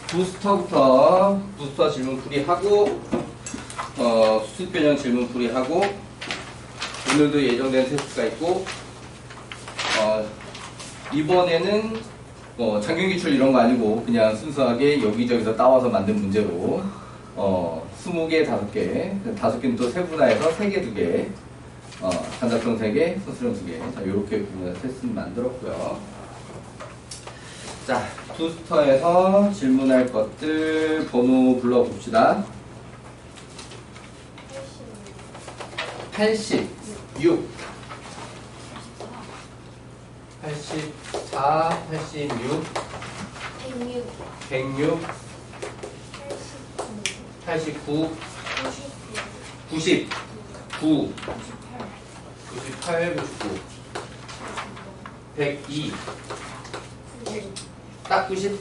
부스터 질문 풀이하고, 수습 변형 질문 풀이하고, 오늘도 예정된 테스트가 있고, 이번에는 장경 기출 이런 거 아니고 그냥 순수하게 여기저기서 따와서 만든 문제로 20개, 5개, 5개는 또 세분화해서 3개, 2개, 단답형 3개, 소수형 2개. 자, 요렇게 테스트 만들었고요. 자, 부스터에서 질문할 것들 번호 불러봅시다. 86, 84, 86, 106, 89, 90, 9, 98, 99, 102, 딱 90?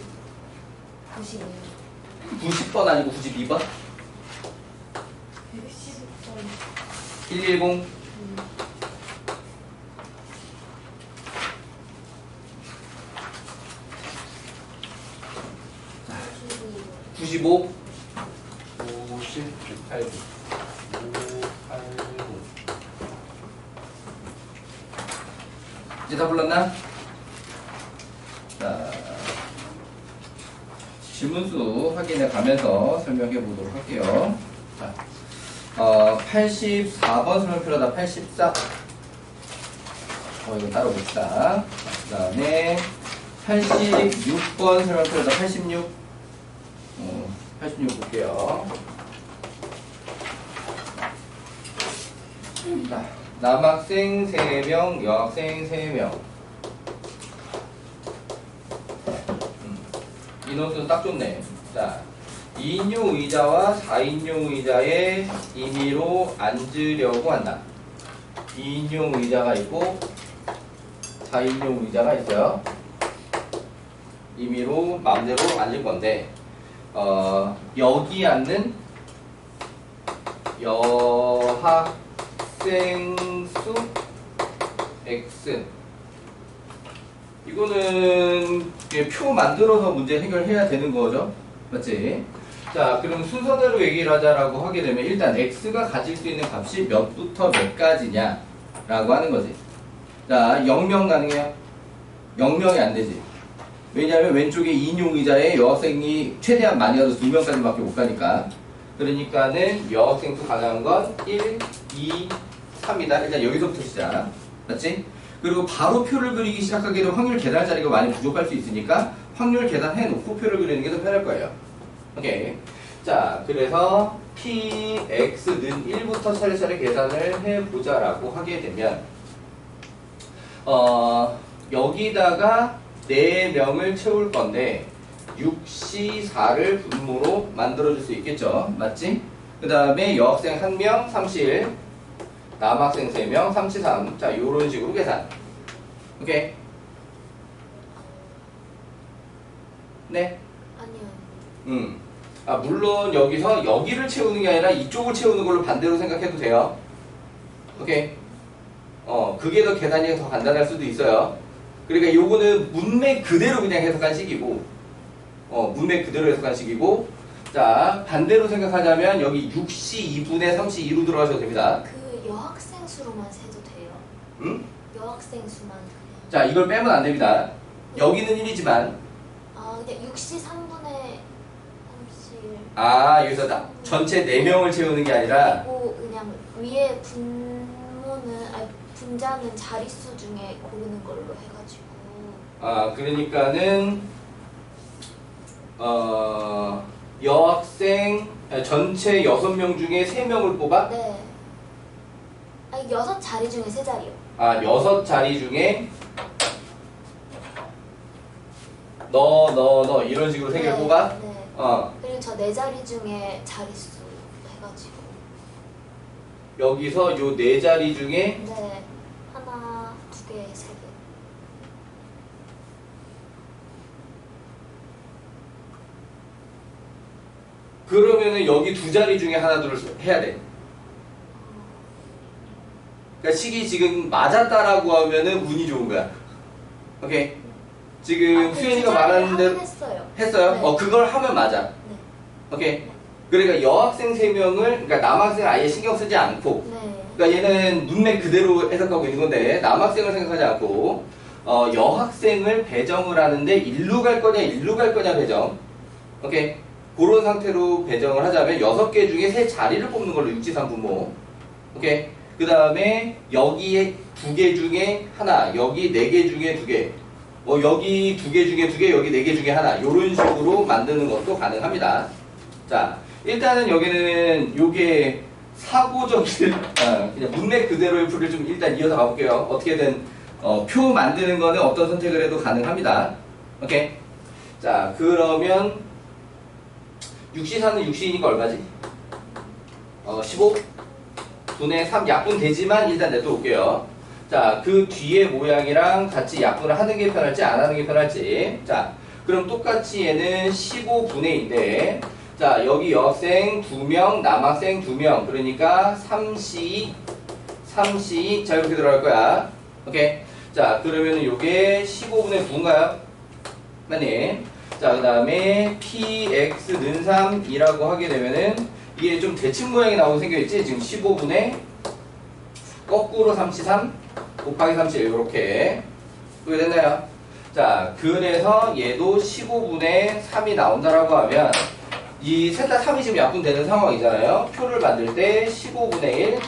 90번 아니고 92번? 110, 95, 50, 89, 589. 이제 다 불렀나? 자, 질문수 확인해 가면서 설명해 보도록 할게요. 자, 84번 설명표로다 84. 이거 따로 봅시다. 그 다음에 86번 설명표로다 86. 86 볼게요. 자, 남학생 3명, 여학생 3명. 인원수 딱 좋네. 자, 2인용 의자와 4인용 의자에 임의로 앉으려고 한다. 2인용 의자가 있고 4인용 의자가 있어요. 임의로 마음대로 앉을 건데 여기 앉는 여학생 수 X. 이거는 표 만들어서 문제 해결해야 되는 거죠. 맞지? 자, 그럼 순서대로 얘기를 하자라고 하게 되면 일단 X가 가질 수 있는 값이 몇부터 몇까지냐 라고 하는 거지. 자, 0명 가능해요? 0명이 안 되지. 왜냐하면 왼쪽에 2인용 의자에 여학생이 최대한 많이 가도 2명까지밖에 못 가니까. 그러니까는 여학생 수 가능한 건 1, 2, 3이다. 일단 여기서부터 시작. 맞지? 그리고 바로 표를 그리기 시작하게 되면 확률 계산 자리가 많이 부족할 수 있으니까 확률 계산해 놓고 표를 그리는 게 더 편할 거예요. 오케이. 자, 그래서 px는 1부터 차례차례 계산을 해보자라고 하게 되면 여기다가 4명을 채울 건데 6C4를 분모로 만들어줄 수 있겠죠. 맞지? 그 다음에 여학생 1명 3C1, 남학생 3명 3C3. 자, 요런 식으로 계산. 오케이? 네? 아니요. 물론 여기서 여기를 채우는 게 아니라 이쪽을 채우는 걸로 반대로 생각해도 돼요. 오케이? 그게 더 계산이 더 간단할 수도 있어요. 그러니까 요거는 문맥 그대로 그냥 해석한 식이고, 문맥 그대로 해석한 식이고, 자, 반대로 생각하자면 여기 6C 2분의 3C 2로 들어가셔도 됩니다. 그 여학생 수로만 세도 돼요? 응? 여학생 수만 그냥. 자, 이걸 빼면 안 됩니다. 여기는 1이지만, 근데 6시 3분의 3시. 여기서 전체 4명을 채우는 게 아니라, 그리고 그냥 위에 분자는 자릿수 중에 고르는 걸로 해가지고. 그러니까는, 여학생, 전체 6명 중에 3명을 뽑아? 네. 아니 6자리 중에 3자리요. 6자리 중에 너 이런 식으로 3개를 뽑아? 네. 그리고 저 4자리 중에 자릿수 해가지고. 여기서 요 4자리 중에 네. 하나, 2개, 3개. 그러면은 여기 2자리 중에 하나 둘을 해야 돼. 그러니까 식이 지금 맞았다라고 하면은 운이 좋은 거야. 오케이? 지금 수현이가 말하는 대로 했어요. 했어요? 네. 그걸 하면 맞아. 네. 오케이. 그러니까 여학생 3명을, 그러니까 남학생 아예 신경 쓰지 않고, 네. 그러니까 얘는 문맥 그대로 해석하고 있는 건데, 남학생을 생각하지 않고, 여학생을 배정을 하는데, 일루 갈 거냐, 일루 갈 거냐 배정. 오케이. 그런 상태로 배정을 하자면, 6개 중에 3자리를 뽑는 걸로 육지산 부모. 오케이. 그 다음에, 여기에 2개 중에 하나, 여기 4개 중에 2개, 여기 2개 중에 2개, 여기 4개 중에 하나, 요런 식으로 만드는 것도 가능합니다. 자, 일단은 여기는 요게 사고적인 그냥 문맥 그대로의 풀을 좀 일단 이어서 가볼게요. 어떻게든 표 만드는 거는 어떤 선택을 해도 가능합니다. 오케이. 자, 그러면 육시사는 육시이니까 얼마지? 15 분의 3 약분 되지만 일단 내려올게요. 자, 그 뒤에 모양이랑 같이 약분을 하는 게 편할지 안 하는 게 편할지. 자, 그럼 똑같이 얘는 15분의 2인데, 자, 여기 여학생 2명, 남학생 2명. 그러니까 3C, 자, 이렇게 들어갈 거야. 오케이. 자, 그러면은 요게 15분의 9인가요? 맞니? 자, 그 다음에 PX는 3이라고 하게 되면은, 이게 좀 대칭 모양이 나오게 생겨있지? 지금 15분의 거꾸로 33 곱하기 37 요렇게. 그게 됐나요? 자, 그래서 얘도 15분의 3이 나온다라고 하면, 이 셋 다 3이 지금 약분되는 상황이잖아요. 표를 만들 때 15분의 1,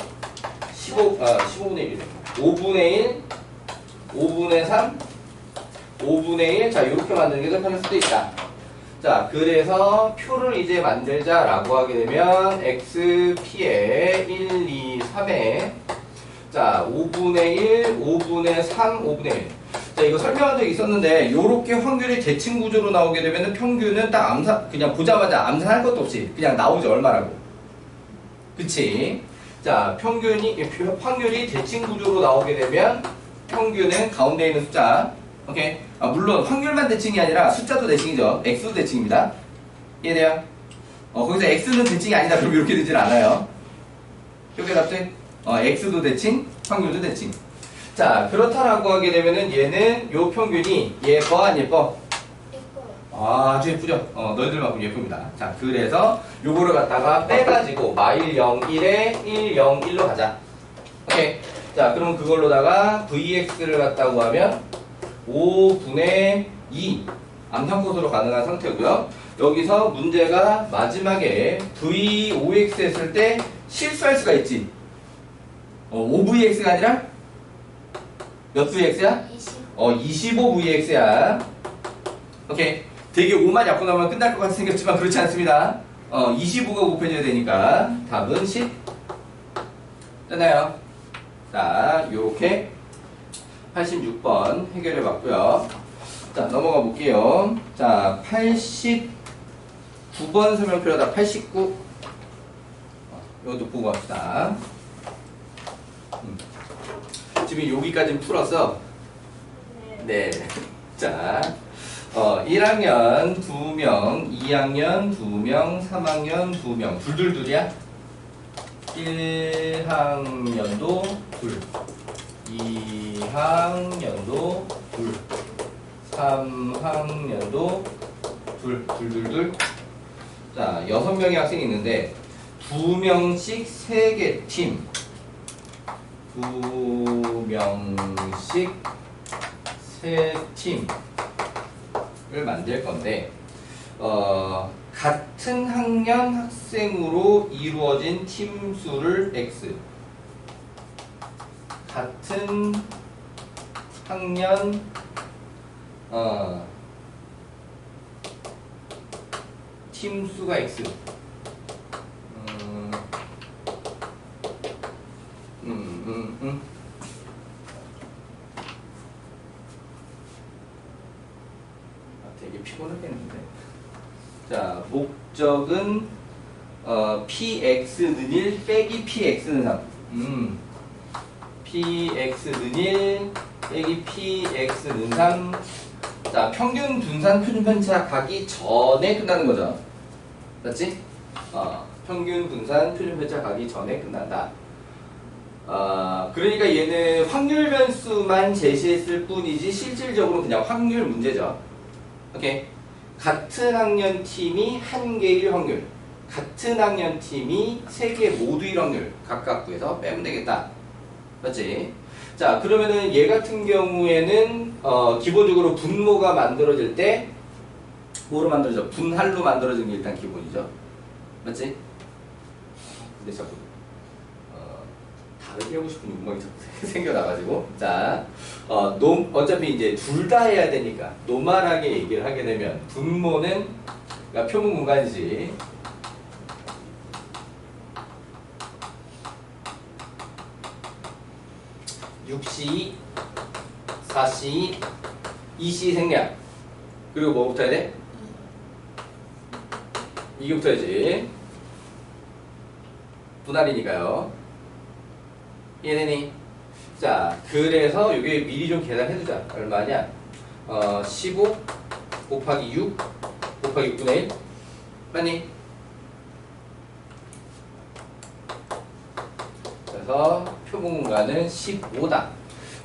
15분의 1, 5분의 1, 5분의 3, 5분의 1. 자, 이렇게 만드는 게 더 편할 수도 있다. 자, 그래서 표를 이제 만들자라고 하게 되면 XP에 1, 2, 3에 자, 5분의 1, 5분의 3, 5분의 1. 자, 이거 설명한 적이 있었는데, 요렇게 확률이 대칭 구조로 나오게 되면 평균은 딱 그냥 보자마자 암산할 것도 없이 그냥 나오죠, 얼마라고. 그치? 자, 확률이 대칭 구조로 나오게 되면 평균은 가운데 있는 숫자. 오케이? 물론 확률만 대칭이 아니라 숫자도 대칭이죠. X도 대칭입니다. 이해돼요? 거기서 X는 대칭이 아니다. 그럼 이렇게 되진 않아요. 이렇게 답지? X도 대칭, 확률도 대칭. 자, 그렇다라고 하게 되면은 얘는 요 평균이 예뻐 안 예뻐? 예뻐요. 아주 예쁘죠? 너희들만큼 예쁩니다. 자, 그래서 요거를 갖다가 빼가지고 마일 0, 1에 1, 0, 1로 가자. 오케이. 자, 그럼 그걸로다가 VX를 갖다고 하면 5분의 2 암산코스로 가능한 상태고요. 여기서 문제가 마지막에 V5X 했을 때 실수할 수가 있지. 5VX가 아니라 몇 VX야? 25VX야. 오케이. 되게 5만 약분하면 끝날 것 같이 생겼지만 그렇지 않습니다. 25가 곱해져야 되니까 답은 10. 됐나요? 자, 요렇게 86번 해결해 봤고요. 자, 넘어가 볼게요. 자, 89번 설명표로다 89. 이것도 보고 갑시다. 지금 여기까지는 풀었어. 네. 자, 1학년 2명, 2학년 2명, 3학년 2명. 둘둘둘이야? 1학년도 둘, 2학년도 둘, 3학년도 둘둘둘. 자, 6명의 학생이 있는데 2명씩 3개 팀. 2명씩 3팀을 만들 건데, 같은 학년 학생으로 이루어진 팀 수를 X. 같은 학년, 팀 수가 X. 되게 피곤하겠는데. 자, 목적은 px는 1 빼기 px는 3. px는 1 빼기 px는 3. 자, 평균 분산 표준 편차 가기 전에 끝나는 거죠. 맞지? 평균 분산 표준 편차 가기 전에 끝난다. 그러니까 얘는 확률 변수만 제시했을 뿐이지 실질적으로 그냥 확률 문제죠. 오케이. 같은 학년 팀이 한 개일 확률, 같은 학년 팀이 세 개 모두일 확률 각각 구해서 빼면 되겠다. 맞지? 자, 그러면은 얘 같은 경우에는 기본적으로 분모가 만들어질 때 뭐로 만들어져? 분할로 만들어지는 게 일단 기본이죠. 맞지? 근데 자꾸 다르게 하고 싶은 욕망이 자꾸 생겨나가지고. 자, 어차피 이제 둘 다 해야 되니까 노멀하게 얘기를 하게 되면 분모는 그러니까 표문 공간이지. 육시, 사시, 이시 생략. 그리고 뭐부터 해야 돼? 이게 붙어야지. 분할이니까요. 이해되니? 자, 그래서 이게 미리 좀 계산해두자. 얼마냐? 15 곱하기 6 곱하기 6분의 1. 맞니? 그래서 표본 공간은 15다.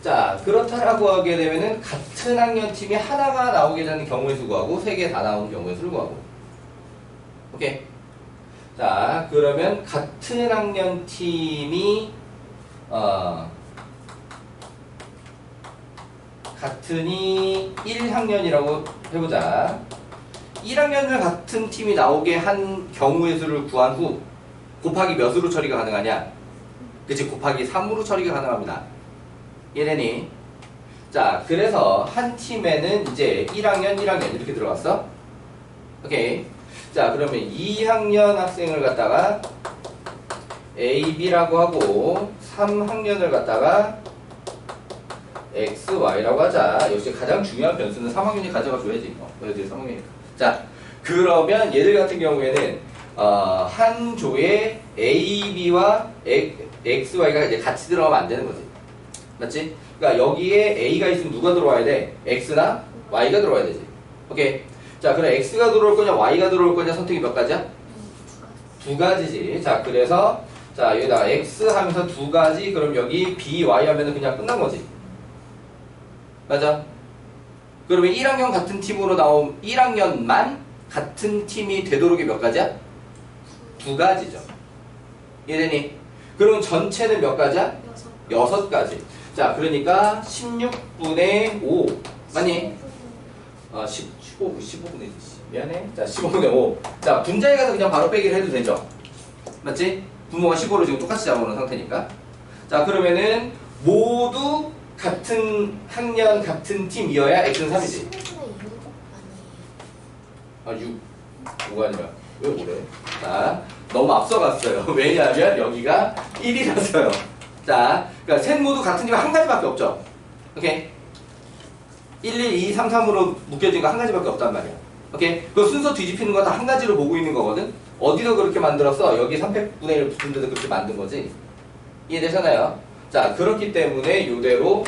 자, 그렇다라고 하게 되면은 같은 학년 팀이 하나가 나오게 되는 경우의 수 구하고 세 개 다 나오는 경우의 수를 구하고. 오케이. 자, 그러면 같은 학년 팀이 같은이 1학년이라고 해보자. 1학년을 같은 팀이 나오게 한 경우의 수를 구한 후 곱하기 몇으로 처리가 가능하냐? 그치, 곱하기 3으로 처리가 가능합니다. 이해되니? 자, 그래서 한 팀에는 이제 1학년, 1학년 이렇게 들어갔어? 오케이. 자, 그러면 2학년 학생을 갖다가 A, B라고 하고 3학년을 갖다가 X, Y라고 하자. 역시 가장 중요한 변수는 3학년이 가져가 줘야지. 얘들 3학년이니까. 자, 그러면 얘들 같은 경우에는 한 조에 A, B와 X, Y가 이제 같이 들어가면 안 되는 거지. 맞지? 그러니까 여기에 A가 있으면 누가 들어와야 돼? X나 Y가 들어와야 되지. 오케이. 자, 그럼 X가 들어올 거냐, Y가 들어올 거냐 선택이 몇 가지야? 두 가지지. 자, 그래서 자, 여기다 X 하면서 두 가지. 그럼 여기 B, Y 하면은 그냥 끝난 거지. 맞아? 그러면 1학년 같은 팀으로 나온 1학년만 같은 팀이 되도록이 몇 가지야? 두 가지죠. 이해되니? 그러면 전체는 몇 가지야? 6가지. 자, 그러니까 16분의 5. 맞니? 15분의 2. 미안해. 자, 15분의 5. 자, 분자에 가서 그냥 바로 빼기를 해도 되죠. 맞지? 분모가 15로 지금 똑같이 잡아놓은 상태니까. 자, 그러면은 모두 같은 학년, 같은 팀이어야 X는 3이지. 6. 5가 아니라. 왜 뭐래? 자, 너무 앞서갔어요. 왜냐하면 여기가 1이라서요. 자, 그러니까 셋 모두 같은 팀은 한 가지밖에 없죠. 오케이? 1, 1, 2, 3, 3으로 묶여진 거 한 가지밖에 없단 말이야. 오케이? 그 순서 뒤집히는 거 다 한 가지로 보고 있는 거거든? 어디서 그렇게 만들었어? 여기 300분의 1 붙은 데도 그렇게 만든 거지? 이해되잖아요? 자, 그렇기 때문에 이대로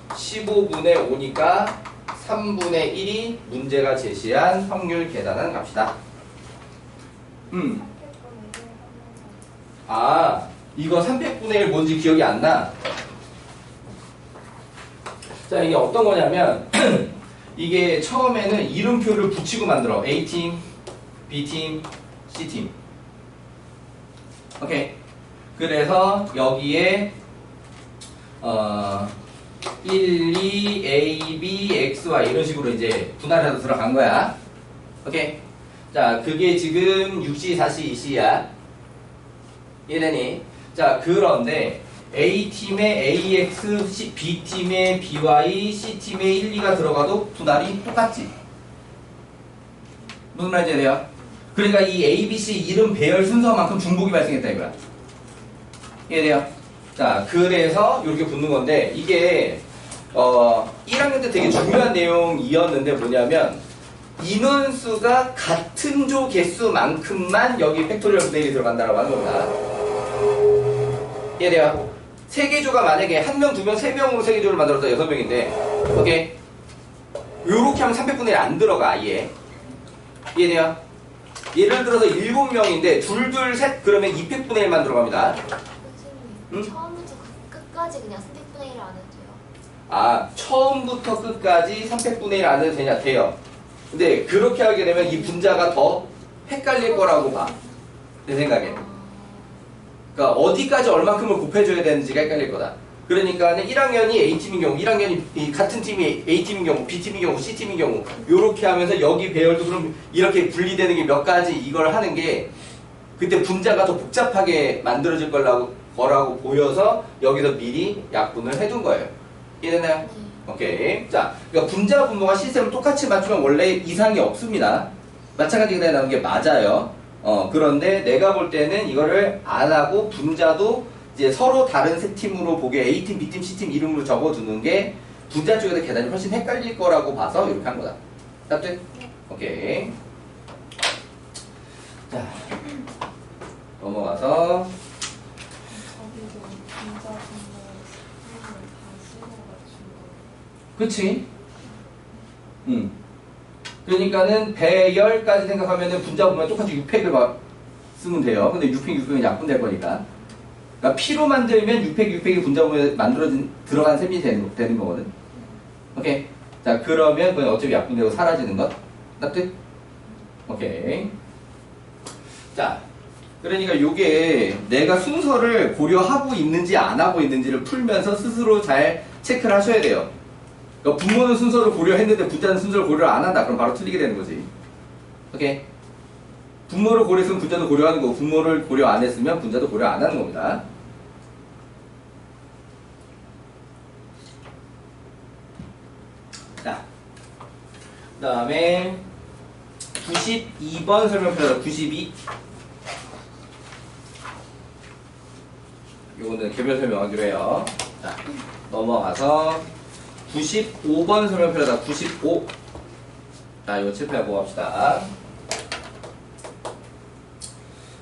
15분의 5니까 3분의 1이 문제가 제시한 확률 계산한 값이다. 아, 이거 300분의 1 뭔지 기억이 안 나? 자, 이게 어떤 거냐면 이게 처음에는 이름표를 붙이고 만들어. A팀, B팀, C팀. 오케이. 그래서 여기에 1, 2, A, B, X, Y 이런 식으로 이제 분할해서 들어간 거야. 오케이. 자, 그게 지금 6시, 4시, 2시야. 이해되니? 자, 그런데 A팀에 AX, B팀에 BY, C팀에 1, 2가 들어가도 분할이 똑같지. 무슨 말인지 알아요? 그러니까 이 A, B, C 이름 배열 순서만큼 중복이 발생했다 이거야. 이해돼요? 자, 그래서 이렇게 붙는 건데 이게 1학년 때 되게 중요한 내용이었는데 뭐냐면 인원수가 같은 조 개수만큼만 여기 팩토리얼 분의 1이 들어간다라고 하는 겁니다. 이해돼요? 3개 조가 만약에 1명, 2명, 3명으로 3개 조를 만들어서 6명인데 오케이? 요렇게 하면 300분의 1 안 들어가 아예. 이해돼요? 예를 들어서 7명인데 둘, 둘, 셋 그러면 200분의 1만 들어갑니다. 선생님, 처음부터 끝까지 그냥 300분의 1을 안 해도 돼요? 아, 처음부터 끝까지 300분의 1 안 해도 되냐? 돼요. 근데 그렇게 하게 되면 이 분자가 더 헷갈릴 거라고 봐. 내 생각에. 그러니까 어디까지 얼만큼을 곱해줘야 되는지가 헷갈릴 거다. 그러니까 1학년이 A팀인 경우, 1학년이 같은 팀이 A팀인 경우, B팀인 경우, C팀인 경우 요렇게 하면서 여기 배열도 그럼 이렇게 분리되는 게 몇 가지 이걸 하는 게 그때 분자가 더 복잡하게 만들어질 거라고 보여서 여기서 미리 약분을 해둔 거예요. 이해되나요? 네. 오케이. 자, 그러니까 분자 분모가 시스템을 똑같이 맞추면 원래 이상이 없습니다. 마찬가지가 나오는 게 맞아요. 그런데 내가 볼 때는 이거를 안 하고 분자도 이제 서로 다른 세 팀으로 보게 A팀, B팀, C팀 이름으로 적어두는 게 분자 쪽에서 계산이 훨씬 헷갈릴 거라고 봐서 이렇게 한 거다. 답돼? 오케이. 자, 넘어가서 그치? 그러니까는 배열까지 생각하면은 분자 보면 똑같이 6팩을 쓰면 돼요. 근데 6팩은 약분될 거니까. 그러니까 P로 만들면 6팩이 분자 보면 들어간 셈이 되는 거거든. 오케이. 자, 그러면 그건 어차피 약분되고 사라지는 것. 납득? 오케이. 자, 그러니까 요게 내가 순서를 고려하고 있는지 안 하고 있는지를 풀면서 스스로 잘 체크를 하셔야 돼요. 그러니까 분모는 순서를 고려했는데 분자는 순서를 고려를 안 한다. 그럼 바로 틀리게 되는 거지. 오케이? 분모를 고려했으면 분자도 고려하는 거고 분모를 고려 안 했으면 분자도 고려 안 하는 겁니다. 자, 그 다음에 92번 설명표다. 92. 요거는 개별 설명하기로 해요. 자, 넘어가서 95번 설명표다. 95. 자, 이거 칠표하고 합시다.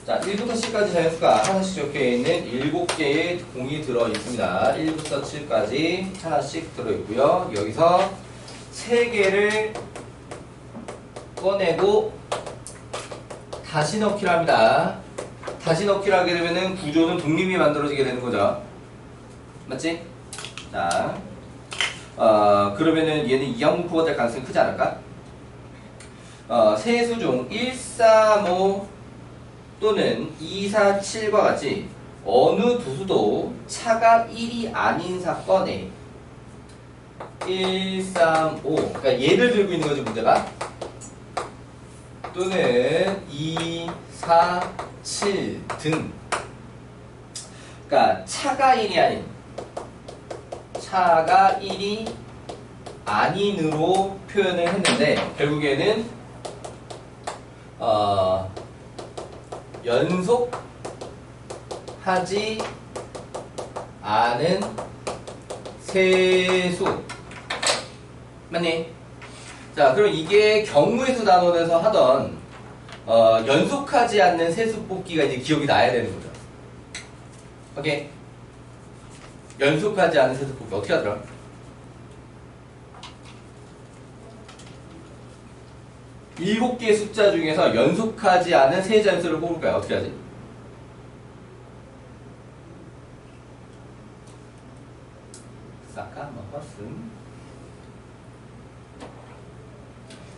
자, 1부터 10까지 자연수가 하나씩 적혀있는 7개의 공이 들어있습니다. 1부터 7까지 하나씩 들어있고요. 여기서 3개를 꺼내고 다시 넣기를 합니다. 다시 넣기를 하게 되면은 구조는 독립이 만들어지게 되는 거죠. 맞지? 자, 그러면은 얘는 이항분포가 될 가능성이 크지 않을까? 세수 중 1, 3, 5 또는 2, 4, 7과 같이 어느 두 수도 차가 1이 아닌 사건에 1, 3, 5 그러니까 얘를 들고 있는 거죠 문제가. 또는 2, 4, 7 등 그러니까 차가 1이 아닌 차가 1이 아닌으로 표현을 했는데 결국에는 연속하지 않은 세수 맞니? 자, 그럼 이게 경우의 수 단원에서 하던 연속하지 않는 세수 뽑기가 이제 기억이 나야 되는 거죠. 오케이? 연속하지 않은 세수 뽑기 어떻게 하더라? 일곱 개의 숫자 중에서 연속하지 않은 세 잔수를 뽑을 거야. 어떻게 하지? 까먹었음.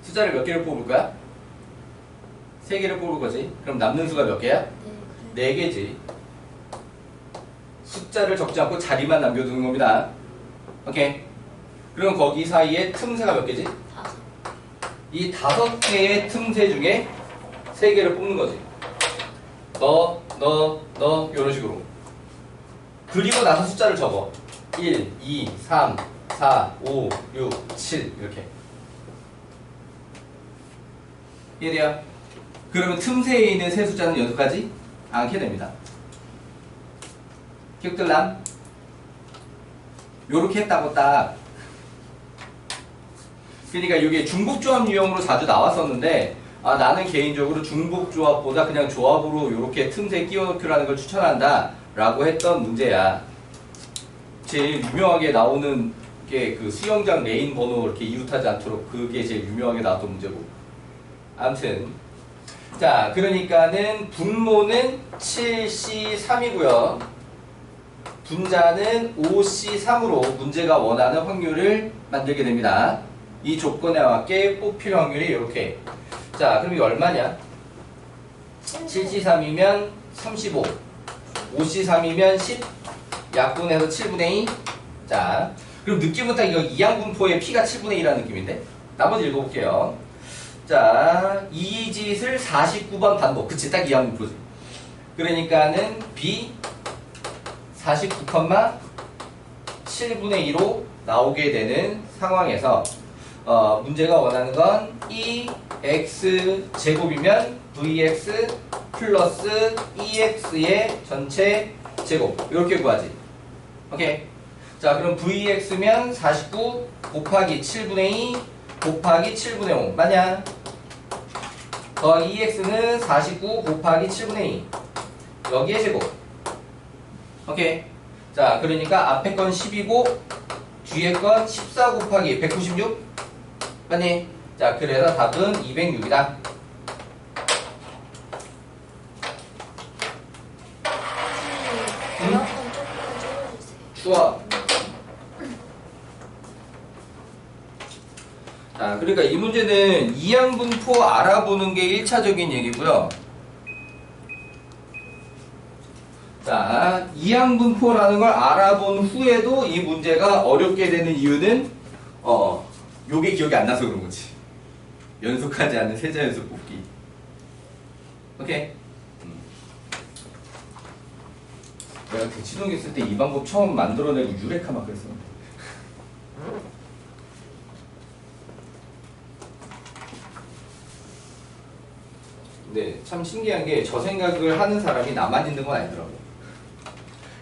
숫자를 몇 개를 뽑을 거야? 세 개를 뽑을 거지. 그럼 남는 수가 몇 개야? 네 개지. 숫자를 적지 않고 자리만 남겨두는 겁니다. 오케이. 그럼 거기 사이에 틈새가 몇 개지? 이 5개의 틈새 중에 3개를 뽑는 거지. 너, 이런 식으로. 그리고 나서 숫자를 적어. 1, 2, 3, 4, 5, 6, 7 이렇게. 이해돼요? 그러면 틈새에 있는 세 숫자는 연속하지 않게 됩니다. 기억들람? 요렇게 했다고 딱. 그러니까 이게 중복조합 유형으로 자주 나왔었는데 나는 개인적으로 중복조합보다 그냥 조합으로 이렇게 틈새 끼워넣기라는 걸 추천한다 라고 했던 문제야. 제일 유명하게 나오는 게 그 수영장 레인 번호 이렇게 이웃하지 않도록 그게 제일 유명하게 나왔던 문제고. 아무튼 자, 그러니까는 분모는 7C3이고요 분자는 5C3으로 문제가 원하는 확률을 만들게 됩니다. 이 조건에 맞게 뽑힐 확률이 이렇게. 자, 그럼 이게 얼마냐? 7C3이면 35, 5C3이면 10, 약분해서 7분의 2. 자, 그럼 느낌부터 이거 이항분포의 P가 7분의 2라는 느낌인데? 나머지 읽어볼게요. 자, 이 짓을 49번 반복. 그치, 딱 이항분포지. 그러니까는 B 49,7분의 2로 나오게 되는 상황에서 문제가 원하는 건 EX 제곱이면 VX 플러스 EX의 전체 제곱 이렇게 구하지. 오케이. 자, 그럼 VX면 49 곱하기 7분의 2 곱하기 7분의 5 맞냐? 더 EX는 49 곱하기 7분의 2 여기에 제곱. 오케이. 자, 그러니까 앞에 건 10이고 뒤에 건 14 곱하기 196 맞니? 자, 그래서 답은 206이다. 에어컨 조금만 줄여주세요. 추워. 자, 그러니까 이 문제는 이항분포 알아보는 게 1차적인 얘기고요. 자, 이항분포라는 걸 알아본 후에도 이 문제가 어렵게 되는 이유는 요게 기억이 안 나서 그런 거지. 연속하지 않은 세자연수 뽑기. 오케이. 내가 대치동 있을 때 이 방법 처음 만들어내고 유레카 막 그랬었는데. 근데 참 신기한 게 저 생각을 하는 사람이 나만 있는 건 아니더라고.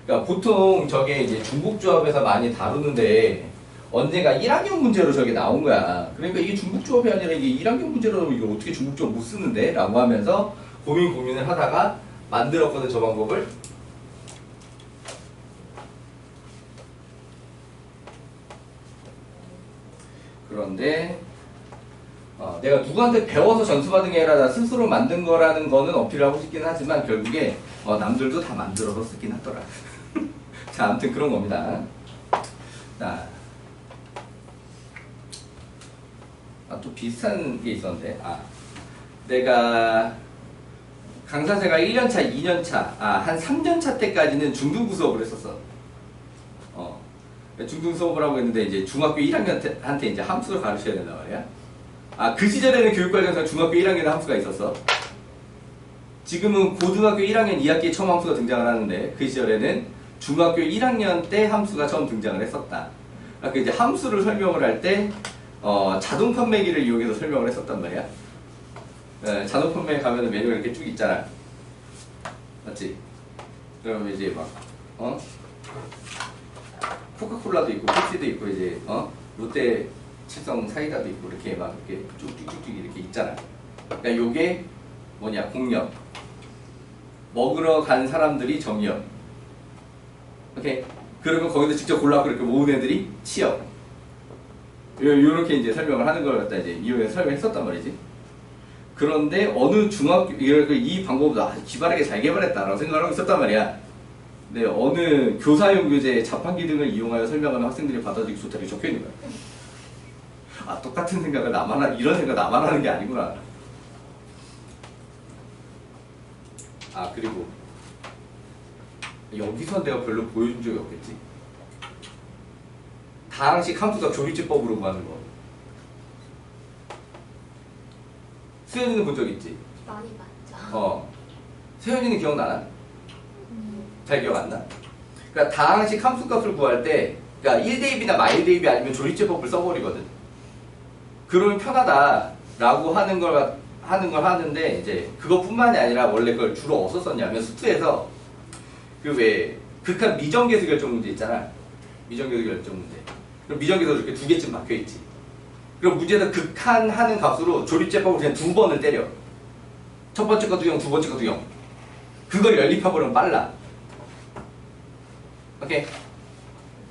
그러니까 보통 저게 이제 중복조합에서 많이 다루는데 언젠가 1학년 문제로 저게 나온 거야. 그러니까 이게 중복조합이 아니라 이게 1학년 문제로 이거 어떻게 중복조합 못 쓰는데? 라고 하면서 고민을 하다가 만들었거든, 저 방법을. 그런데 내가 누구한테 배워서 전수받은 게 아니라 나 스스로 만든 거라는 거는 어필하고 싶긴 하지만 결국에 남들도 다 만들어서 쓰긴 하더라. 자, 아무튼 그런 겁니다. 자, 또 비슷한 게 있었는데, 내가 강사생활 1년차, 2년차, 한 3년차 때까지는 중등부 수업을 했었어. 중등 수업을 하고 있는데 이제 중학교 1학년한테 이제 함수를 가르쳐야 된단 말이야. 그 시절에는 교육과정상 중학교 1학년에 함수가 있었어. 지금은 고등학교 1학년 2학기에 처음 함수가 등장을 하는데 그 시절에는 중학교 1학년 때 함수가 처음 등장을 했었다. 그 이제 함수를 설명을 할 때 자동 판매기를 이용해서 설명을 했었단 말이야. 자동 판매에 가면은 메뉴가 이렇게 쭉 있잖아. 맞지? 그러면 이제 막 코카콜라도 있고 펩시도 있고 이제 롯데 칠성 사이다도 있고 이렇게 막 이렇게 쭉쭉쭉쭉 이렇게 있잖아. 그러니까 요게 뭐냐? 공역. 먹으러 간 사람들이 정역. 오케이. 그러면 거기서 직접 골라서 이렇게 모은 애들이 치역. 요렇게 이제 설명을 하는 걸 갖다 이제 이용해서 설명했었단 말이지. 그런데 어느 중학교 이 방법도 아주 기발하게 잘 개발했다라고 생각을 하고 있었단 말이야. 네, 어느 교사용 교재의 자판기 등을 이용하여 설명하는 학생들이 받아들이기 좋다 이렇게 적혀 있는 거야. 똑같은 생각을 이런 생각 나만 하는 게 아니구나. 그리고 여기서 내가 별로 보여준 적이 없겠지. 다항식 함수가 조립제법으로 구하는 거. 수현이는 본 적 있지? 많이 봤죠. 세현이는 기억나나? 잘 기억 안 나? 그러니까 다항식 함수값을 구할 때 그러니까 1대입이나 마일대입이 아니면 조립제법을 써버리거든. 그러면 편하다라고 하는 걸 하는데 이제 그것뿐만이 아니라 원래 그걸 주로 어디서 썼냐면 수투에서 그 왜 극한 미정계수 결정 문제 있잖아. 미정계수 결정 문제. 그럼 미정계수 이렇게 2개쯤 박혀 있지. 그럼 문제에서 극한하는 값으로 조립제법을 그냥 2번을 때려. 첫 번째 것도 0, 두 번째 것도 0. 그걸 연립해버리면 빨라. 오케이.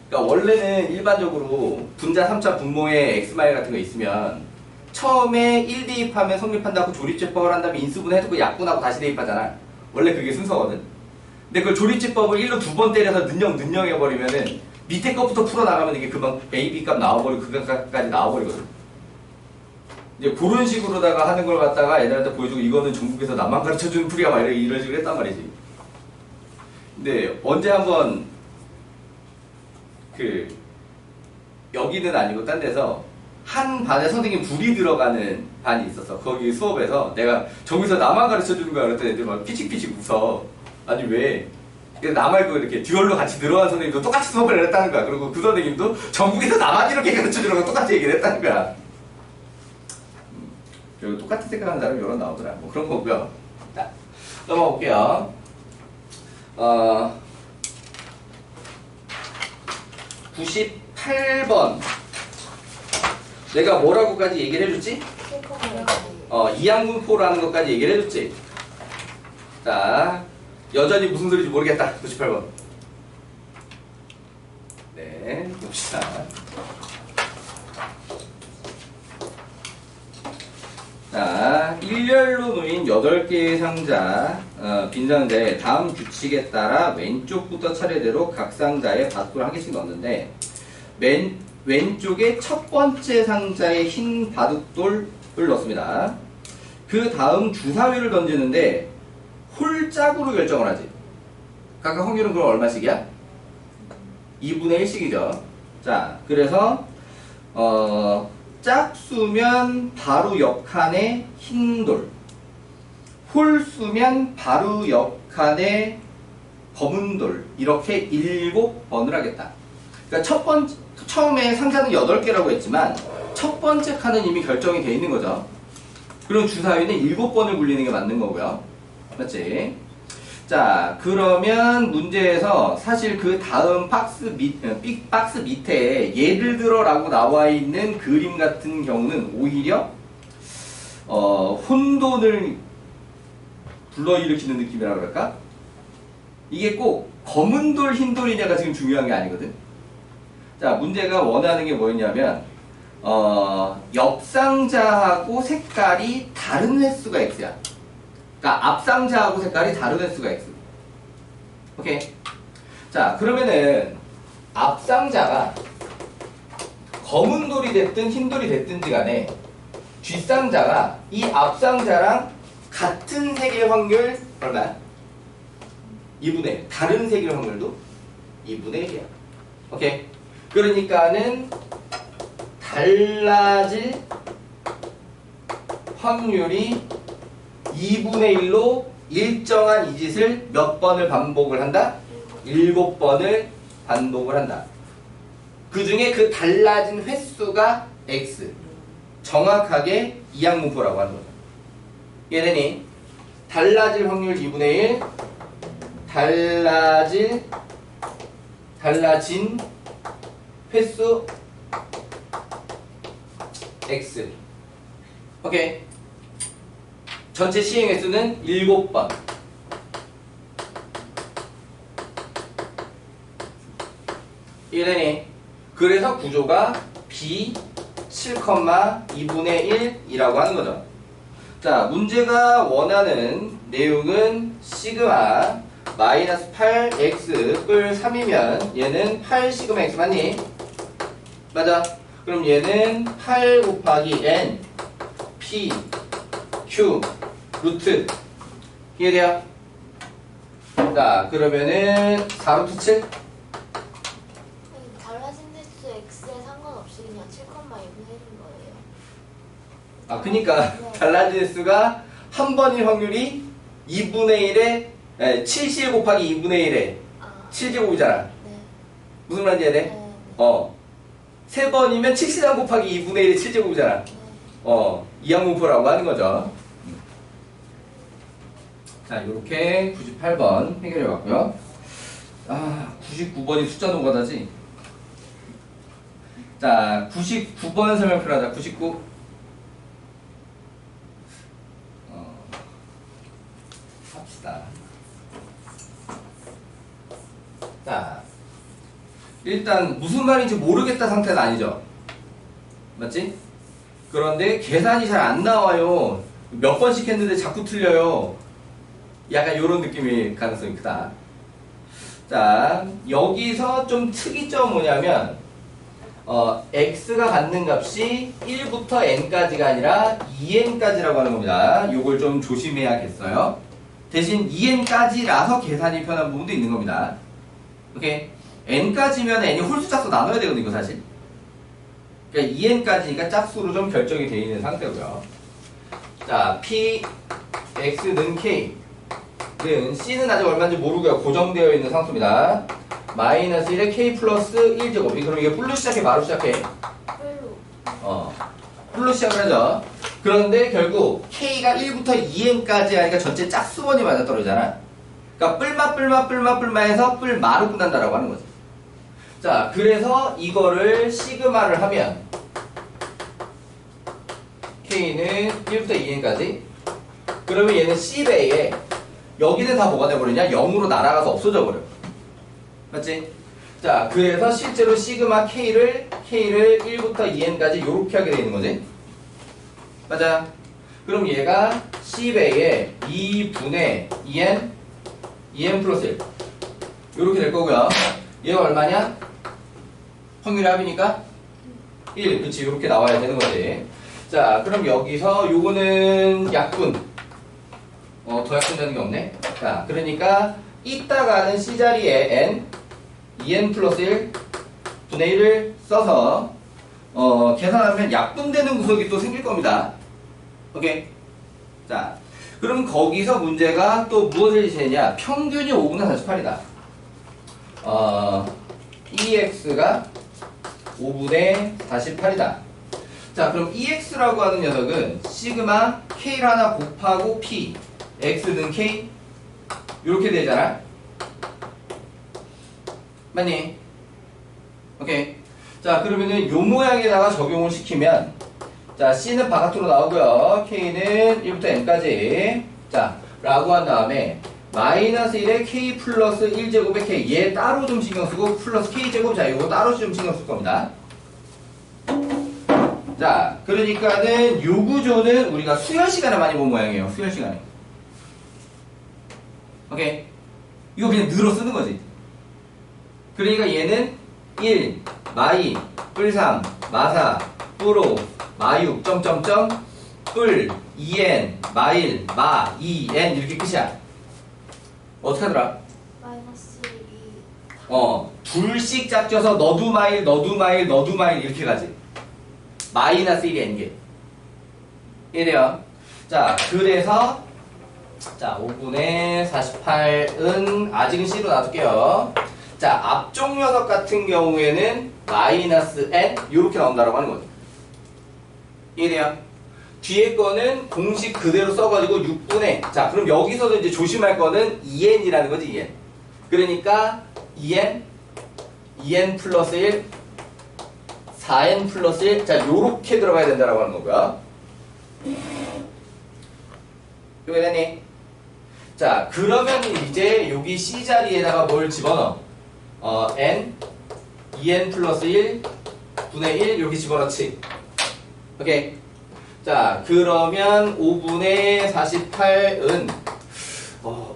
그러니까 원래는 일반적으로 분자 3차 분모에 x마일 같은 거 있으면 처음에 1 대입하면 성립한다고 조립제법을 한 다음에 인수분 해두고 약분하고 다시 대입하잖아. 원래 그게 순서거든. 근데 그걸 조립집법을 1로 2번 때려서 능령 해버리면은 밑에 것부터 풀어나가면 이게 금방 A, B 값 나와버리고 그 값까지 나와버리거든. 이제 그런 식으로다가 하는 걸 갖다가 애들한테 보여주고 이거는 전국에서 나만 가르쳐주는 풀이야 막 이런 식으로 했단 말이지. 근데 언제 한번 여기는 아니고 딴 데서 한 반에 선생님 둘이 들어가는 반이 있었어. 거기 수업에서 내가 저기서 나만 가르쳐주는 거야 그랬더니 애들 막 피식피식 웃어. 아니 왜? 그래서 나 말고 이렇게 듀얼로 같이 들어간 선생님도 똑같이 수업을 했다는 거야. 그리고 그 선생님도 전국에서 나만 이렇게 가르쳐주는 거 똑같이 얘기를 했다는 거야. 그리고 똑같이 생각하는 사람이 여러 나오더라. 뭐 그런 거고요. 자, 넘어가 볼게요. 98번. 내가 뭐라고까지 얘기를 해줬지? 이항분포라는 것까지 얘기를 해줬지? 자, 여전히 무슨 소리인지 모르겠다. 98번. 네, 봅시다. 자, 일렬로 놓인 8개의 상자, 빈 상자에 다음 규칙에 따라 왼쪽부터 차례대로 각 상자에 밧돌 한 개씩 넣었는데, 왼쪽에 첫 번째 상자에 흰 바둑돌을 넣습니다. 그 다음 주사위를 던지는데 홀짝으로 결정을 하지. 각각 확률은 그럼 얼마씩이야? 2분의 1씩이죠. 자, 그래서 짝수면 바로 옆칸에 흰 돌, 홀수면 바로 옆칸에 검은 돌, 이렇게 7번을 하겠다. 그러니까 처음에 상자는 8개라고 했지만 첫 번째 칸은 이미 결정이 돼 있는 거죠. 그럼 주사위는 7번을 굴리는 게 맞는 거고요. 맞지? 자, 그러면 문제에서 사실 그 다음 박스 밑에 예를 들어 라고 나와 있는 그림 같은 경우는 오히려 혼돈을 불러일으키는 느낌이라 그럴까? 이게 꼭 검은 돌, 흰 돌이냐가 지금 중요한 게 아니거든. 자, 문제가 원하는 게 뭐였냐면 옆 상자하고 색깔이 다른 횟수가 X야. 그러니까 앞 상자하고 색깔이 다른 횟수가 X. 오케이. 자, 그러면은 앞 상자가 검은 돌이 됐든 흰 돌이 됐든지 간에 뒷 상자가 이 앞 상자랑 같은 색의 확률 얼마야? 2분의 1. 다른 색의 확률도 2분의 1이야. 오케이. 그러니까는 달라질 확률이 2분의 1로 일정한 이 짓을 몇 번을 반복을 한다? 7번을 반복을 한다. 그 중에 그 달라진 횟수가 X. 정확하게 이항분포라고 하는 거죠. 이해되니? 달라질 확률 2분의 1, 달라진 횟수 X. 오케이. 전체 시행 횟수는 7번. 이해되니? 그래서 구조가 B 7,2분의 1이라고 하는 거죠. 자, 문제가 원하는 내용은 시그마 마이너스 8x 뿔 3이면 얘는 8 시그마 x 맞니? 맞아. 그럼 얘는 8 곱하기 n p q 루트. 이해돼요? 자, 그러면은 4루트 7? 달라진 횟수 x에 상관없이 그냥 7,2분의 1인 거예요. 아, 그니까 네. 달라진 횟수가 한 번일 확률이 2분의 1에 70 곱하기 2분의 1에 7제곱이잖아. 네. 무슨 말인지 이해돼? 네. 세 번이면 73 곱하기 2분의 1에 7제곱이잖아. 네. 이항분포라고 하는 거죠. 자, 이렇게 98번 해결해 봤고요. 99번이 숫자 노가다지. 자, 99번 설명표 하자. 99. 합시다. 자, 일단 무슨 말인지 모르겠다 상태는 아니죠. 맞지? 그런데 계산이 잘 안 나와요. 몇 번씩 했는데 자꾸 틀려요. 약간 이런 느낌일 가능성이 크다. 자, 여기서 좀 특이점 뭐냐면 x가 갖는 값이 1부터 n까지가 아니라 2n까지라고 하는 겁니다. 요걸 좀 조심해야겠어요. 대신 2n까지라서 계산이 편한 부분도 있는 겁니다. 오케이? n까지면 n이 홀수 짝수 나눠야 되거든요, 이거 사실. 그러니까 2n까지니까 짝수로 좀 결정이 되어 있는 상태고요. 자, p, x는 k 는 c는 아직 얼마인지 모르고요. 고정되어 있는 상수입니다. 마이너스 1에 k 플러스 1제곱. 그럼 이게 뿔로 시작해, 마로 시작해? 뿔로 시작을 하죠. 그런데 결국 k가 1부터 2n까지 하니까 전체 짝수번이 맞아떨어지잖아. 그러니까 뿔마 해서 뿔마로 끝난다라고 하는 거지. 자, 그래서 이거를 시그마를 하면 k는 1부터 2n까지. 그러면 얘는 c배에 여기는 다 뭐가 돼버리냐? 0으로 날아가서 없어져 버려. 맞지? 자, 그래서 실제로 시그마 K를 1부터 2n까지 이렇게 하게 되는 거지. 맞아? 그럼 얘가 C배에 2분의 2n 플러스 1 이렇게 될 거고요. 얘가 얼마냐? 확률의 합이니까 1. 그치? 이렇게 나와야 되는 거지. 자, 그럼 여기서 요거는 약분. 더 약분되는 게 없네. 자, 그러니까 이따가는 C자리에 2n 플러스 1 분의 1을 써서 계산하면 약분되는 구석이 또 생길 겁니다. 오케이? 자, 그럼 거기서 문제가 또 무엇을 재냐? 평균이 5분의 48이다. EX가 5분의 48이다. 자, 그럼 EX라고 하는 녀석은 시그마 K를 하나 곱하고 P, X는 K 이렇게 되잖아. 맞니? 오케이. 자, 그러면은 요 모양에다가 적용을 시키면 자, C는 바깥으로 나오고요. K는 1부터 N까지. 자, 라고 한 다음에 마이너스 1에 K 플러스 1제곱에 K 얘 따로 좀 신경 쓰고 플러스 K제곱 자, 이거 따로 좀 신경 쓸 겁니다. 자, 그러니까는 요 구조는 우리가 수열 시간에 많이 본 모양이에요. 수열 시간에. 오케이. 이거 그냥 늘어 쓰는 거지. 그러니까 얘는 1, 마이, 뿔3, 마사, 뿔5, 마6, 점점점, 뿔, 2n, 마일, 마, 2n 이렇게 끝이야. 어떻게 하더라? 마이너스 2. 둘씩 짝져서 너도 마일, 너도 마일, 너도 마일 이렇게 가지. 마이너스 1이 n개. 이래요. 자, 그래서 자, 5분의 48은 아직은 C로 놔둘게요. 자, 앞쪽 녀석 같은 경우에는 마이너스 n 이렇게 나온다라고 하는 거죠. 이해돼요? 뒤에 거는 공식 그대로 써가지고 6분의 자, 그럼 여기서도 이제 조심할 거는 2n이라는 거지, 2n. 그러니까 2n 플러스 1 4n 플러스 1 자, 요렇게 들어가야 된다라고 하는 거고요. 이거 됐니? 자, 그러면 이제 여기 C 자리에다가 뭘 집어넣어? n 2n 플러스 1 분의 1 여기 집어넣지. 오케이. 자, 그러면 5분의 48은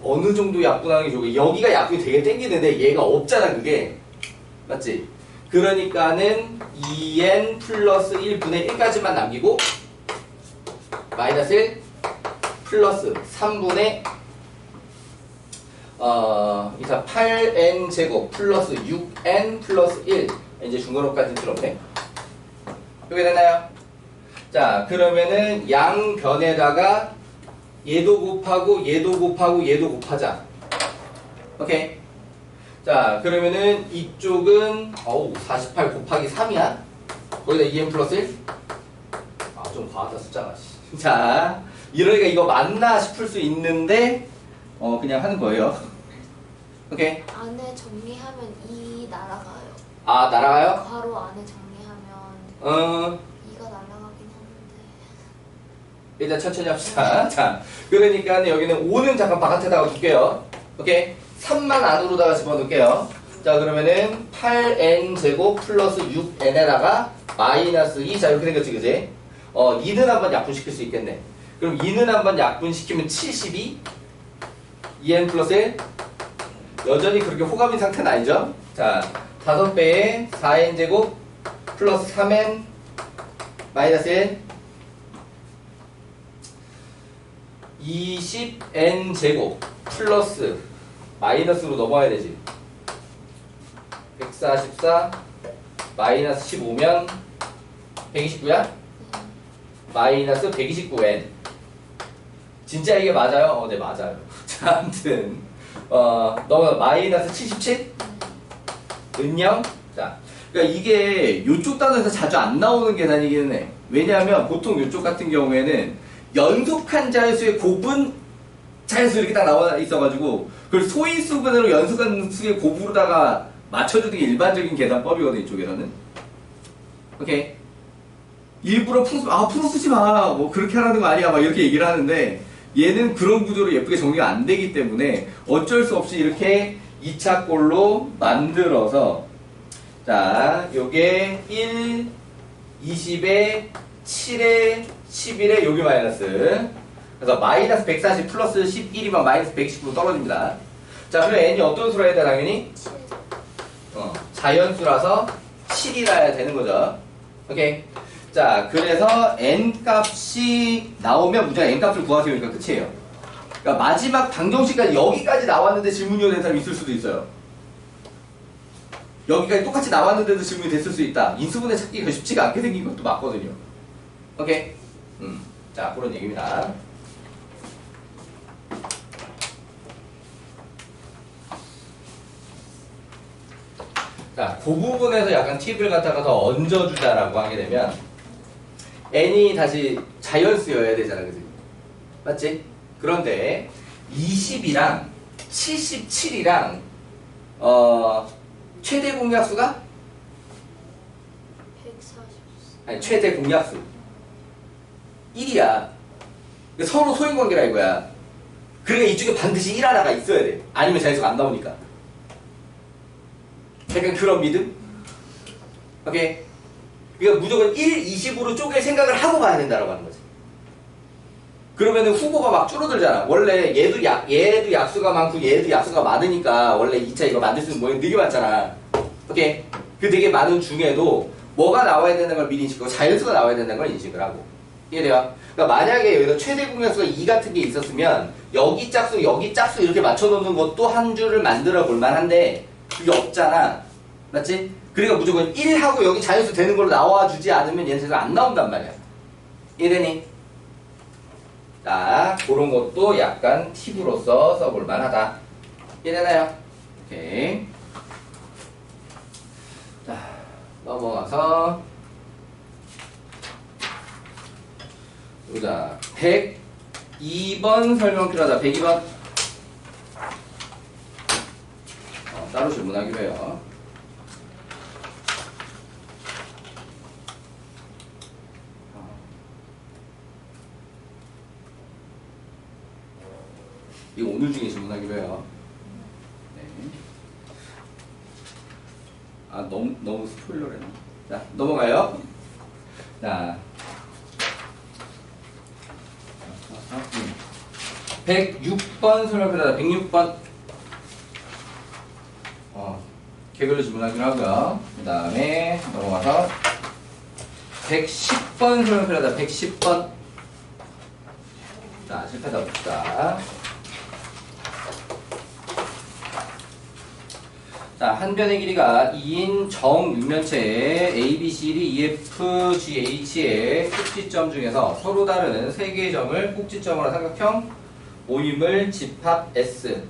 어느 정도 약분하는 게 좋을까? 여기가 약분이 되게 땡기는데 얘가 없잖아, 그게. 맞지? 그러니까는 2n 플러스 1분의 1까지만 남기고 마이너스 1 플러스 3분의 8n 제곱 플러스 6n 플러스 1 이제 중괄호까지 들어오네. 이게 됐나요? 자, 그러면은 양변에다가 얘도 곱하고 얘도 곱하고 얘도 곱하자. 오케이. 자, 그러면은 이쪽은 48 곱하기 3이야? 거기다 2n 플러스 1? 좀 과하다 숫자가. 자, 이러니까 이거 맞나 싶을 수 있는데 그냥 하는 거예요. 오케이. 안에 정리하면 2 날아가요. 아, 날아가요? 괄호 안에 정리하면 2가 날아가긴 하는데. 일단 천천히 합시다. 자, 그러니까 여기는 5는 잠깐 바깥에다가 둘게요. 오케이. 3만 안으로다가 집어넣을게요. 자, 그러면은 8n 제곱 플러스 6n에다가 마이너스 2. 자, 이렇게 생겼지, 그지? 2는 한번 약분시킬 수 있겠네. 그럼 2는 한번 약분시키면 72 2n 플러스 1 여전히 그렇게 호감인 상태는 아니죠? 자, 5배에 4n제곱 플러스 3n 마이너스 n 20n제곱 플러스 마이너스로 넘어가야 되지. 144 마이너스 15면 129야? 마이너스 129n. 진짜 이게 맞아요? 네, 맞아요. 자, 아무튼 넘어가 마이너스 77? 은영? 자, 그러니까 이게 이쪽 단어에서 자주 안 나오는 계산이기는 해. 왜냐하면 보통 이쪽 같은 경우에는 연속한 자연수의 곱은 자연수 이렇게 딱 나와 있어가지고 그걸 소인수분으로 연속한 수의 곱으로다가 맞춰주는 게 일반적인 계산법이거든, 이쪽에서는. 오케이. 일부러 풀어 쓰지 마. 뭐 그렇게 하라는 거 아니야. 막 이렇게 얘기를 하는데 얘는 그런 구조로 예쁘게 정리가 안 되기 때문에 어쩔 수 없이 이렇게 2차 꼴로 만들어서 자, 요게 1, 20에 7에 11에 여기 마이너스. 그래서 마이너스 140 플러스 11이면 마이너스 119로 떨어집니다. 자, 그럼 n이 어떤 수로 해야 돼, 당연히? 7. 자연수라서 7이라 해야 되는 거죠. 오케이. 자, 그래서 n 값이 나오면 무조건 n 값을 구하세요. 그러니까 끝이에요. 그러니까 마지막 방정식까지 여기까지 나왔는데 질문이 된 사람이 있을 수도 있어요. 여기까지 똑같이 나왔는데도 질문이 됐을 수 있다. 인수분해 찾기가 쉽지가 않게 생긴 것도 맞거든요. 오케이? 자, 그런 얘기입니다. 자, 그 부분에서 약간 팁을 갖다가 더 얹어주자라고 하게 되면 n이 다시 자연수여야 되잖아, 그지? 맞지? 그런데 20이랑 77이랑 최대 공약수가? 144. 아니, 최대 공약수 1이야. 서로 소인관계라 이거야. 그러니까 이쪽에 반드시 1 하나가 있어야 돼. 아니면 자연수가 안 나오니까. 약간 그런 믿음? 오케이? 그러니까 무조건 1, 20으로 쪼갤 생각을 하고 가야 된다고 하는 거지. 그러면은 후보가 막 줄어들잖아. 원래 얘도 약수가 많고 얘도 약수가 많으니까 원래 2차 이거 만들 수 있는 모양이 되게 많잖아. 오케이? 그 되게 많은 중에도 뭐가 나와야 되는 걸 미리 인식하고 자연수가 나와야 된다는 걸 인식을 하고. 이해돼요? 그러니까 만약에 여기서 최대 공약수가 2 같은 게 있었으면 여기 짝수, 여기 짝수 이렇게 맞춰놓는 것도 한 줄을 만들어 볼 만한데 그게 없잖아. 맞지? 그러니까 무조건 1하고 여기 자연수 되는 걸로 나와주지 않으면 얘네들 안 나온단 말이야. 이해되니? 자, 그런 것도 약간 팁으로서 써볼 만하다. 이해되나요? 오케이. 자, 넘어가서 보자. 102번 설명 필요하다. 102번. 따로 질문하기로 해요. 이거 오늘 중에 질문하기로 해요. 네. 아, 너무 스포일러를 했나? 자, 넘어가요. 자. 106번 설명표다. 106번. 개별로 질문하기로 하고요. 그 다음에 넘어가서 110번 설명표다. 110번. 자, 실패다 봅시다. 자, 한 변의 길이가 2인 정육면체의 ABCD, EFGH의 꼭지점 중에서 서로 다른 3개의 점을 꼭지점으로 삼각형 모임을 집합 S.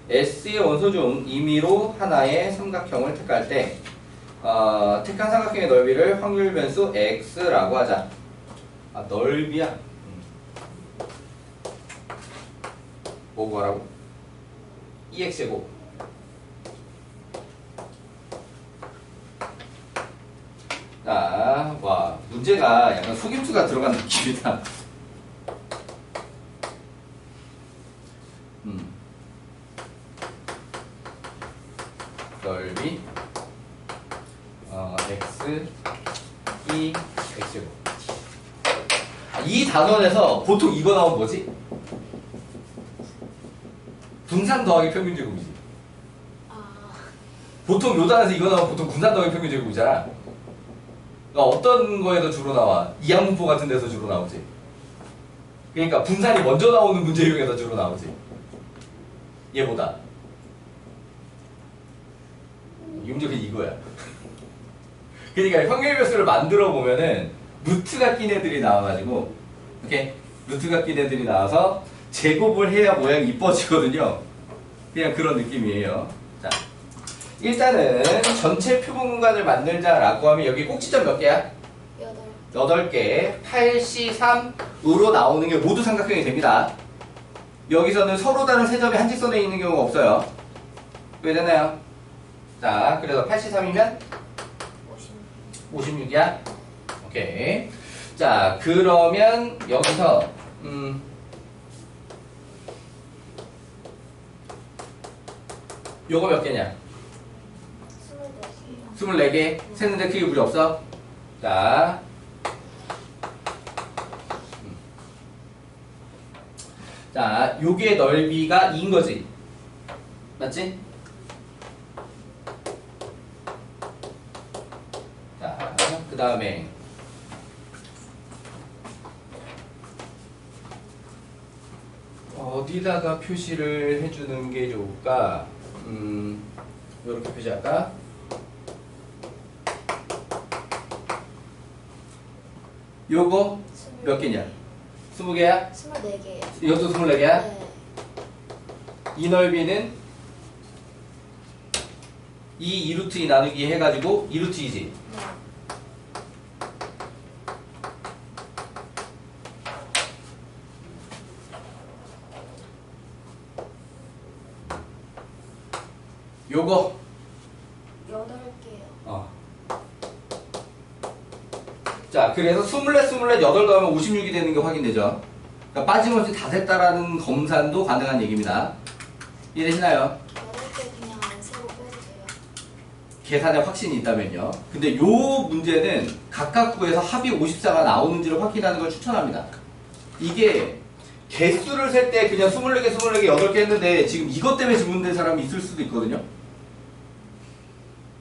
S의 원소 중 임의로 하나의 삼각형을 택할 때 택한 삼각형의 넓이를 확률 변수 X라고 하자. 아, 넓이야. 뭐 구하라고? EX제곱. 자, 와, 문제가 약간 속임수가 들어간 느낌이다. 넓이 x 2 x제곱. 이 단원에서 보통 이거 나오면 뭐지? 분산 더하기 평균 제곱이지. 보통 요 단에서 이거 나오면 보통 분산덕의 평균제곱이잖아. 그러니까 어떤 거에서 주로 나와? 이항분포 같은 데서 주로 나오지. 그러니까 분산이 먼저 나오는 문제 유형에서 주로 나오지. 얘보다. 이 문제가 이거야. 그러니까 평균배수를 만들어 보면은 루트가 낀 애들이 나와가지고, 이렇게 루트가 낀 애들이 나와서 제곱을 해야 모양이 이뻐지거든요. 그냥 그런 느낌이에요. 자, 일단은 전체 표본 공간을 만들자라고 하면 여기 꼭지점 몇 개야? 8개. 8C3으로 나오는 게 모두 삼각형이 됩니다. 여기서는 서로 다른 세 점이 한 직선에 있는 경우가 없어요. 왜 되나요? 자, 그래서 8C3이면 56이야? 오케이. 자, 그러면 여기서 요거 몇 개냐? 24개. 세는데 크게 무리 없어? 자, 자, 요게 넓이가 2인 거지. 맞지? 자, 그 다음에 어디다가 표시를 해주는 게 좋을까? 이렇게 표시할까? 요거 몇 개냐? 20개야? 24개예요. 이것도 24개야? 네. 이 넓이는 2루트 2 나누기 해가지고 2루트 2지? 네. 요거 8개요. 자, 그래서 24, 8 더하면 56이 되는 게 확인되죠. 그러니까 빠짐없이 다 셌다라는 검산도 가능한 얘기입니다. 이해되시나요? 8개 그냥 안 세고 빼도 돼요. 계산에 확신이 있다면요. 근데 요 문제는 각각 구에서 합이 54가 나오는지를 확인하는 걸 추천합니다. 이게 개수를 셀 때 그냥 24개, 24개, 8개 했는데 지금 이것 때문에 질문된 사람이 있을 수도 있거든요.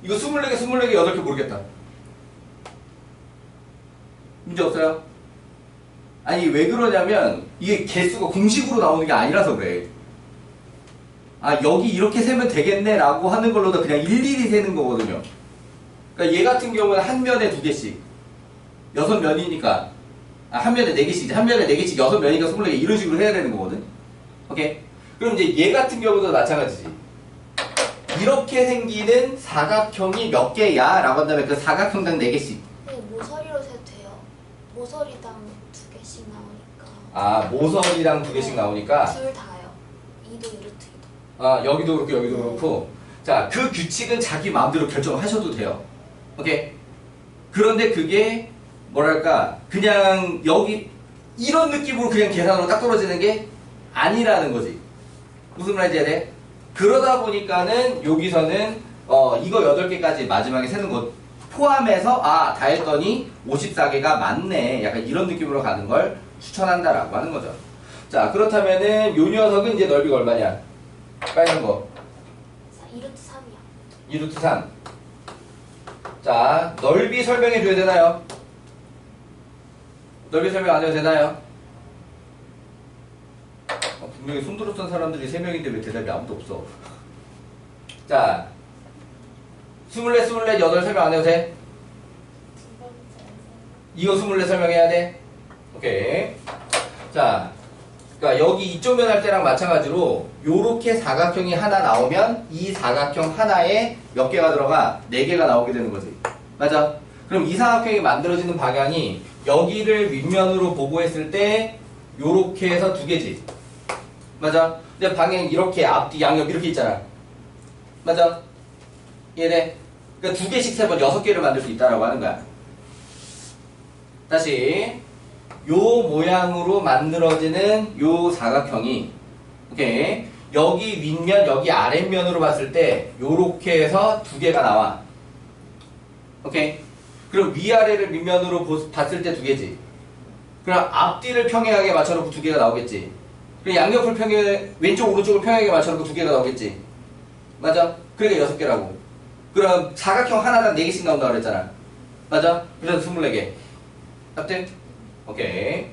이거 24개, 24개, 8개 모르겠다. 문제 없어요? 아니 왜 그러냐면 이게 개수가 공식으로 나오는 게 아니라서 그래. 아 여기 이렇게 세면 되겠네 라고 하는 걸로도 그냥 일일이 세는 거거든요. 그러니까 얘 같은 경우는 한 면에 2개씩 6면이니까 한 면에 4개씩 한 면에 4개씩 6면이니까 24개 이런 식으로 해야 되는 거거든. 오케이? 그럼 이제 얘 같은 경우도 마찬가지지. 이렇게 생기는 사각형이 몇 개야? 라고 한다면 그 사각형당 4개씩. 네, 모서리로 세도 돼요. 모서리당 2개씩 나오니까. 아 모서리랑 2개씩 나오니까 둘 다요. 2도 2루트 2도. 아 여기도 그렇고 여기도 그렇고. 자, 그 규칙은 자기 마음대로 결정하셔도 돼요. 오케이? 그런데 그게 뭐랄까 그냥 여기 이런 느낌으로 그냥 계산으로 딱 떨어지는 게 아니라는 거지. 무슨 말인지 해야 돼? 그러다 보니까는 여기서는 이거 8개까지 마지막에 세는 것 포함해서 다 했더니 54개가 맞네. 약간 이런 느낌으로 가는 걸 추천한다라고 하는 거죠. 자, 그렇다면은 요 녀석은 이제 넓이가 얼마냐? 빨간 거. 2루트 3이요. 2루트 3. 자, 넓이 설명해 줘야 되나요? 넓이 설명 안 해도 되나요? 분명히 손 들었던 사람들이 3명인데 왜 대답이 아무도 없어? 자, 24, 8 설명 안 해도 돼? 이거 24 설명해야 돼? 오케이. 자, 그러니까 여기 이쪽 면 할 때랑 마찬가지로 요렇게 사각형이 하나 나오면 이 사각형 하나에 몇 개가 들어가? 4개가 나오게 되는 거지. 맞아? 그럼 이 사각형이 만들어지는 방향이 여기를 윗면으로 보고 했을 때 요렇게 해서 2개지. 맞아? 근데 방향이 이렇게 앞뒤 양옆 이렇게 있잖아. 맞아? 이해돼? 그러니까 2개씩 세번 6개를 만들 수 있다라고 하는 거야. 다시 요 모양으로 만들어지는 요 사각형이 오케이 여기 윗면 여기 아랫면으로 봤을 때 요렇게 해서 2개가 나와. 오케이 그럼 위아래를 밑면으로 봤을 때 2개지. 그럼 앞뒤를 평행하게 맞춰놓고 2개가 나오겠지. 그럼 양옆을 왼쪽 오른쪽을 평행하게 맞춰놓고 2개가 나오겠지. 맞아? 그러니까 6개라고. 그럼 사각형 하나당 4개씩 나온다 그랬잖아. 맞아? 그래서 24개. 합득? 오케이.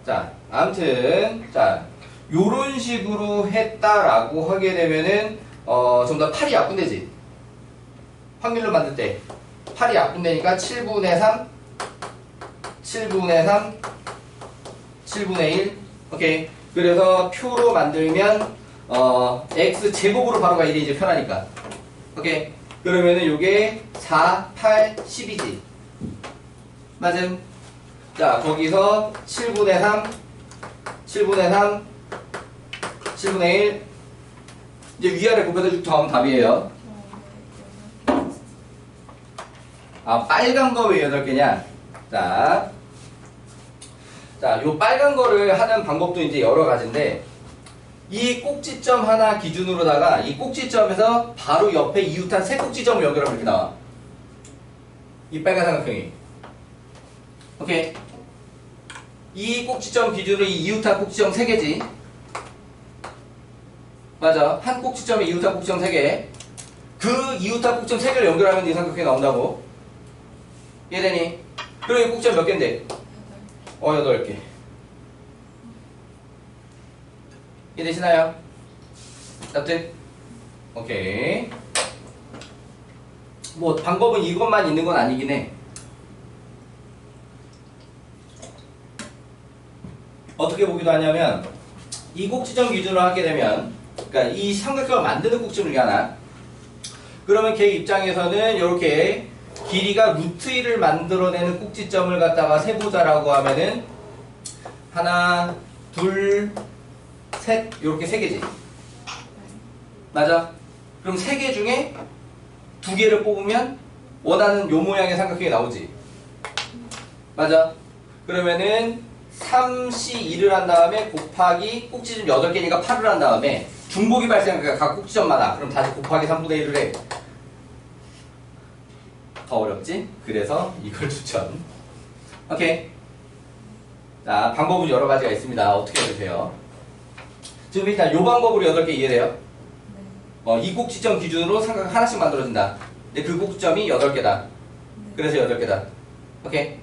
자, 아무튼 자, 요런 식으로 했다라고 하게 되면은 전부 다 8이 약분되지. 확률로 만들 때 8이 약분되니까 7분의 3, 7분의 3, 7분의 1. 오케이. 그래서 표로 만들면 x 제곱으로 바로 가야 돼 이제 편하니까. 오케이. 그러면은 요게 4, 8, 10이지. 맞음? 자, 거기서 7분의 3, 7분의 3, 7분의 1. 이제 위아래 곱해서 쭉 더하면 답이에요. 아, 빨간 거 왜 8개냐? 자, 요 빨간 거를 하는 방법도 이제 여러 가지인데, 이 꼭지점 하나 기준으로다가 이 꼭지점에서 바로 옆에 이웃한 세 꼭지점을 연결하면 이렇게 나와. 이 빨간 삼각형이. 오케이. 이 꼭지점 기준으로 이 이웃한 꼭지점 3개지. 맞아. 한 꼭지점에 이웃한 꼭지점 3개. 그 이웃한 꼭지점 3개를 연결하면 이 삼각형이 나온다고. 이해되니? 그리고 이 꼭지점 몇 개인데? 8개. 이해되시나요? 납득? 오케이. 뭐 방법은 이것만 있는 건 아니긴 해. 어떻게 보기도 하냐면 이 꼭지점 기준으로 하게 되면, 그러니까 이 삼각형을 만드는 꼭지점 중에 하나. 그러면 걔 입장에서는 이렇게 길이가 루트 1을 만들어내는 꼭지점을 갖다가 세보자라고 하면은 하나, 둘, 셋, 이렇게 3개지. 맞아? 그럼 3개 중에 2개를 뽑으면 원하는 요 모양의 삼각형이 나오지. 맞아? 그러면은 3C2를 한 다음에 곱하기 꼭지점 8개니까 8을 한 다음에 중복이 발생하니까 각 꼭지점마다 그럼 다시 곱하기 3분의 1을 해. 더 어렵지? 그래서 이걸 추천. 오케이. 자, 방법은 여러 가지가 있습니다. 어떻게 해주세요? 지금 일단 요 방법으로 8개 이해돼요? 이 꼭지점 기준으로 삼각 하나씩 만들어진다. 근데 그 꼭지점이 8개다. 그래서 8개다. 오케이?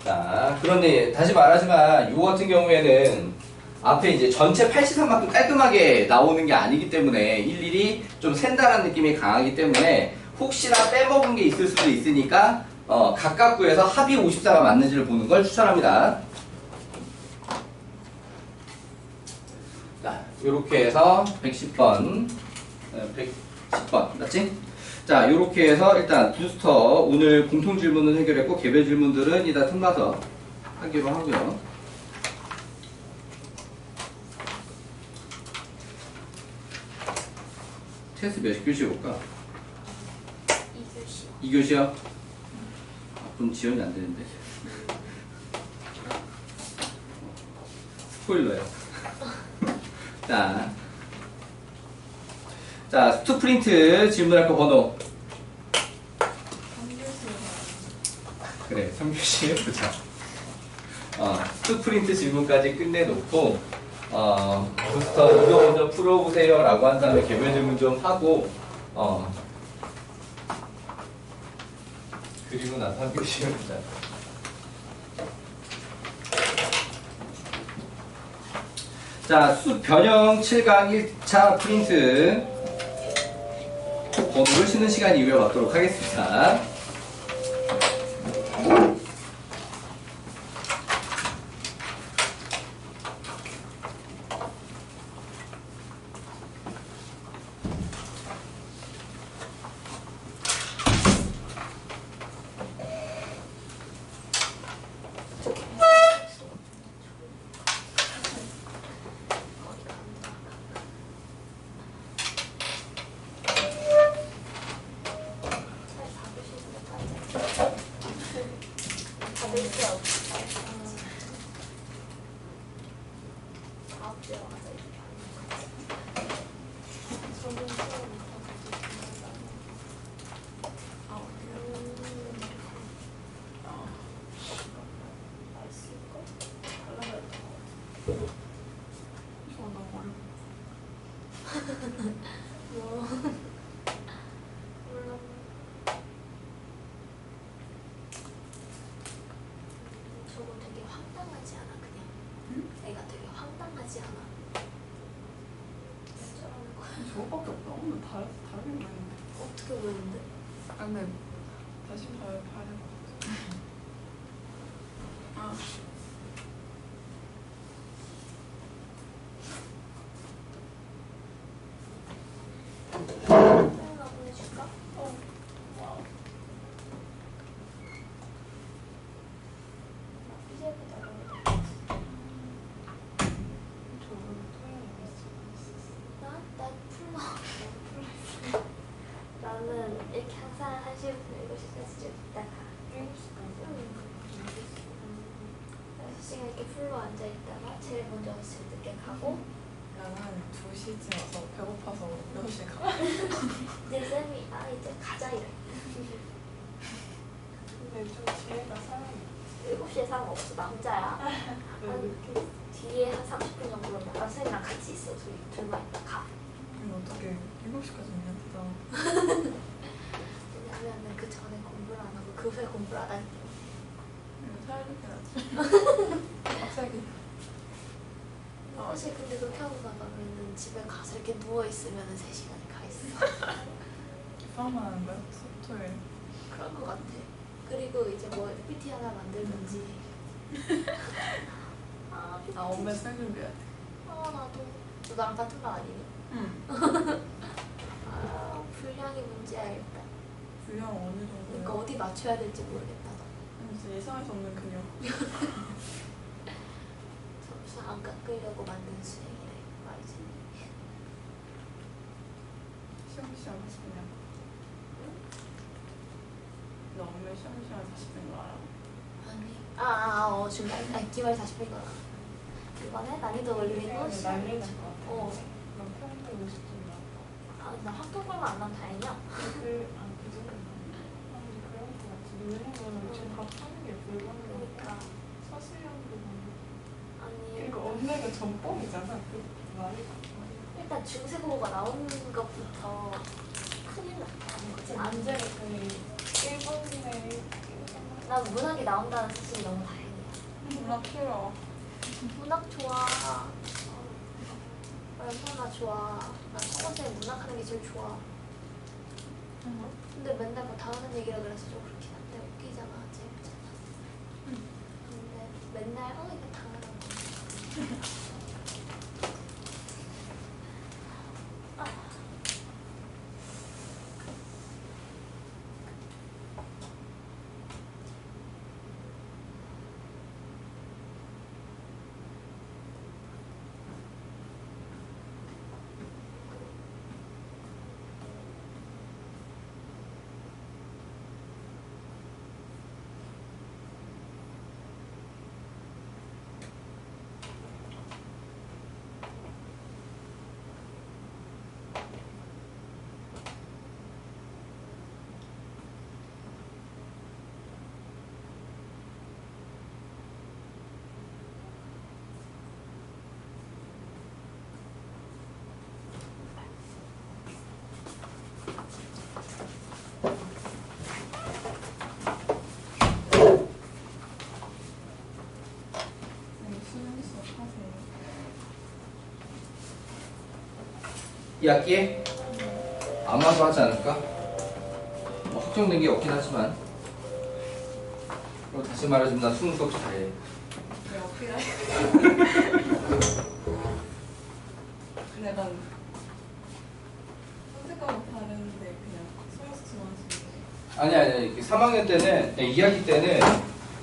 자, 그런데 다시 말하지만 요 같은 경우에는 앞에 이제 전체 83만큼 깔끔하게 나오는 게 아니기 때문에 일일이 좀 샌다라는 느낌이 강하기 때문에 혹시나 빼먹은 게 있을 수도 있으니까 각각 구에서 합이 54가 맞는지를 보는 걸 추천합니다. 자, 요렇게 해서 110번 110번 맞지? 자, 요렇게 해서 일단 부스터 오늘 공통 질문은 해결했고 개별 질문들은 이따 틈나서 하기로 하고요. 테스트 몇 교시 볼까? 2교시. 2교시요? 그럼 지원이 안 되는데. 스포일러요. 자, 스투프린트 질문할 거 번호. 3교시. 그래, 3교시 해보자. 스투프린트 질문까지 끝내놓고, 부스터 이거 먼저 풀어보세요 라고 한 다음에 개별 질문 좀 하고, 그리고 나서 3교시 해보자. 자, 수 변형 7강 1차 프린트 번호를 쉬는 시간 이후에 받도록 하겠습니다. 몰라. 저거 되게 황당하지 않아 그냥? 응? 애가 되게 황당하지 않아? 어쩌라는 거야? 저거밖에 없다. 오늘 다르게 보이는데. 어떻게 보이는데? 아 근데 다시 봐야 봐야 아. 사연아 보내줄까? 이제 기다려. 난 풀러. 나는 이렇게 항상 1시부터 7시까지 좀 있다가 6시간 이렇게 풀로 앉아있다가 제일 먼저 왔을 때 가고 나는 2시쯤 와서 배고파서 6시에 가. 이제 쌤이 이제 가자 이래. 근데 좀 지혜가 사람이 7시에 사람 없어 남자야. 뒤에 한 30분 정도 나랑 쌤이랑 같이 있어. 둘만 있다 가. 이거 어떻게 7시까지 있냐 대단. 왜냐면 그 전에 공부를 안 하고 그 후에 공부를 안 하니까. 이거 살리긴 하지. 빡세게. 사실 근데 그렇게 하고 나가면은 집에 가서 이렇게 누워있으면 3시간이 가 있어. 싸움만 하는 거야? 토요일. 그런 거 같아. 그리고 이제 뭐 PPT 하나 만들든지. PPT. 나 오늘 생 준비해야 돼. 나도. 너 나랑 같은 반 아니니? 응. 분량이 문제야 일단. 분량 어느 정도야? 그러니까 어디 맞춰야 될지 모르겠다. 진짜 예상할 수 없는 근육. 점수 안 깎으려고 만든 수행이래. 말이지. 시험 시간 40분이야. 너 오늘 시험 시간 40분인 거 알아? 아니. 중간. 기말 40분인 거야. 이번에 난이도 올리고 난리 날것 같아. 난 평균 50분 나왔다. 나 학교벌만 안 나면 다행이야. 그 정도는 아니 그런 거 같지. 왜냐면 지금 밥 하는 게 불가능해. 그러니까. 서술형도 아니. 그리고 언니가 전뽕이잖아. 그 말이 일단 중세국어가 나오는 것부터 큰일 났다는 거지. 문제가 그 일본인의 난 문학이 나온다는 사실이 너무 다행이야. 문학 싫어. 문학 좋아. 얼마나 좋아. 난 성원쌤 문학하는 게 제일 좋아. 근데 맨날 뭐 다루는 얘기라 그래서 좀 그렇긴 한데 웃기잖아. 재밌잖아. 근데 맨날 이거 당하는 거. 이 학기에 아마도 하지 않을까? 뭐 확정된 게 없긴 하지만. 그리고 다시 말해주면 난 수능 수업 잘해. 왜 어필해? 근데 난 선택과목 다른데 그냥 소모스트만 쓰는데. 아니 3학년 때는 2학기 때는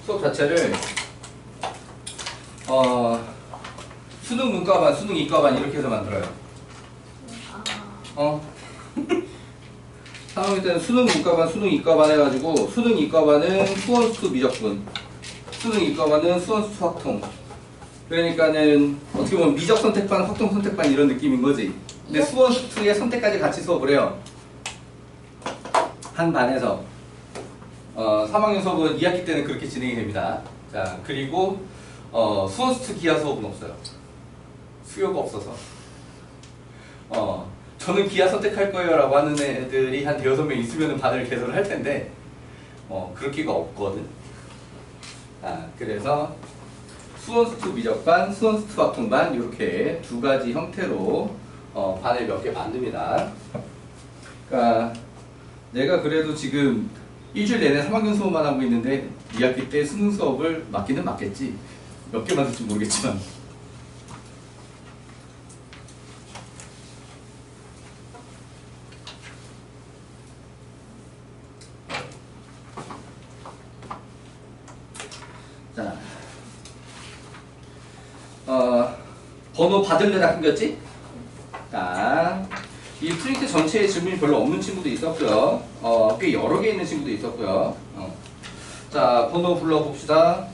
수업 자체를 수능 문과반, 수능 이과반 이렇게 해서 만들어요. 3학년 때는 수능 문과반, 수능 이과반 해가지고 수능 이과반은 수원수 미적분, 수능 이과반은 수원수 확통. 그러니까는 어떻게 보면 미적 선택반, 확통 선택반 이런 느낌인 거지. 근데 수원수의 선택까지 같이 수업을 해요. 한 반에서. 3학년 수업은 2학기 때는 그렇게 진행이 됩니다. 자, 그리고 수원수 기하 수업은 없어요. 수요가 없어서. 저는 기아 선택할 거예요 라고 하는 애들이 한 대여섯 명 있으면 반을 개설을 할 텐데 그럴 기가 없거든. 그래서 수원스투 미적반, 수원스투 박통반 이렇게 두 가지 형태로 반을 몇 개 만듭니다. 그러니까 내가 그래도 지금 일주일 내내 3학년 수업만 하고 있는데 2학기 때 수능 수업을 맡기는 맡겠지. 몇 개 만들지 모르겠지만. 자, 번호 받을래다 끊겼지? 자, 이 프린트 전체에 질문이 별로 없는 친구도 있었고요. 꽤 여러 개 있는 친구도 있었고요. 자, 번호 불러봅시다.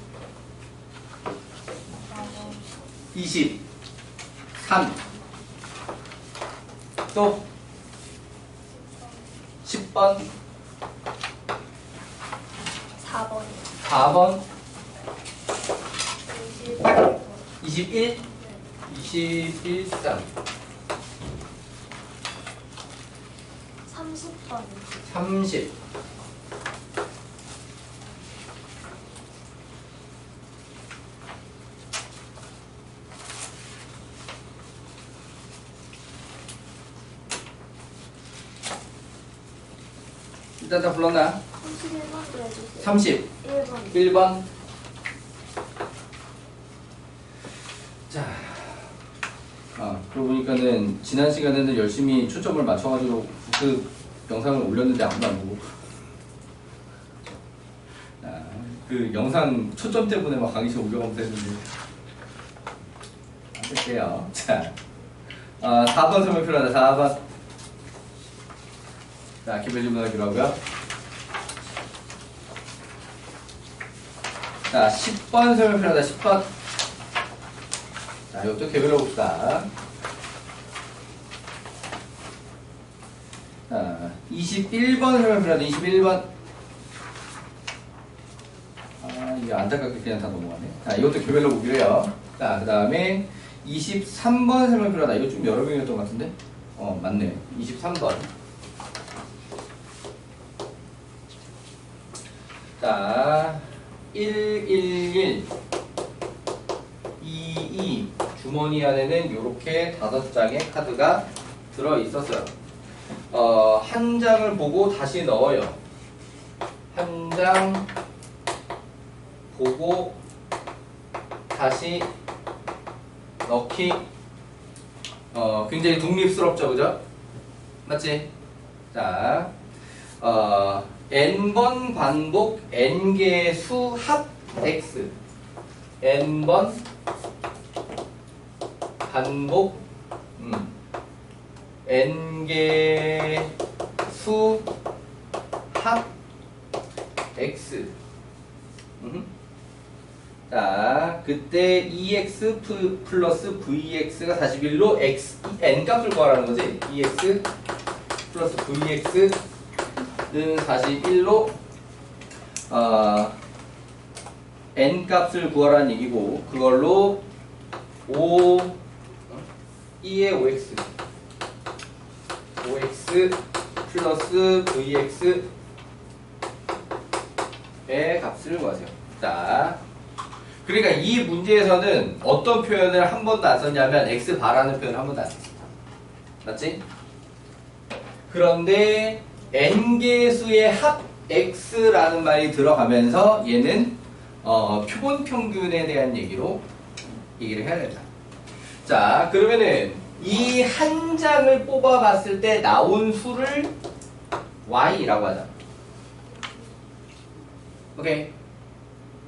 23. 또 10번, 4번. 4번, 21번. 21, 21, 3, 30번. 30. 일단 다 불렀나? 31번도 해주세요. 30. 1번. 1번. 자, 그러고 보니까는 지난 시간에는 열심히 초점을 맞춰가지고 그 영상을 올렸는데 아무도 안 보고. 그 영상 초점 때문에 막 강의실 올려가면서 했는데. 안 될게요. 자, 4번 설명 필요하다. 4번. 자, 기본 질문하기로 하고요. 자, 10번 설명 필요하다. 10번. 자, 이것도 개별로 봅시다. 자, 21번 설명 필요하다. 21번. 이게 안타깝게 그냥 다 넘어가네. 자, 이것도 개별로 보기로 해요. 자, 그 다음에 23번 설명 필요하다. 이거 좀 여러 명이었던 것 같은데? 맞네. 23번. 자, 111, 22 주머니 안에는 이렇게 5장의 카드가 들어 있었어요. 한 장을 보고 다시 넣어요. 한 장 보고 다시 넣기. 굉장히 독립스럽죠, 그죠? 맞지? 자, n번 반복 n개의 수 합 x. n번 반복 n개의 수 합 x. 자, 그때 EX 플러스 VX가 41로 X, N 값을 구하라는 거지. EX 플러스 VX는 41로 N 값을 구하라는 얘기고, 그걸로 2의 5X 플러스 VX의 값을 구하세요. 자, 그러니까 이 문제에서는 어떤 표현을 한 번도 안 썼냐면 X바라는 표현을 한 번도 안 썼습니다. 맞지? 그런데 n개수의 합 x라는 말이 들어가면서 얘는 표본 평균에 대한 얘기를 해야 됩니다. 자, 그러면은 이 한 장을 뽑아봤을 때 나온 수를 y라고 하자. 오케이?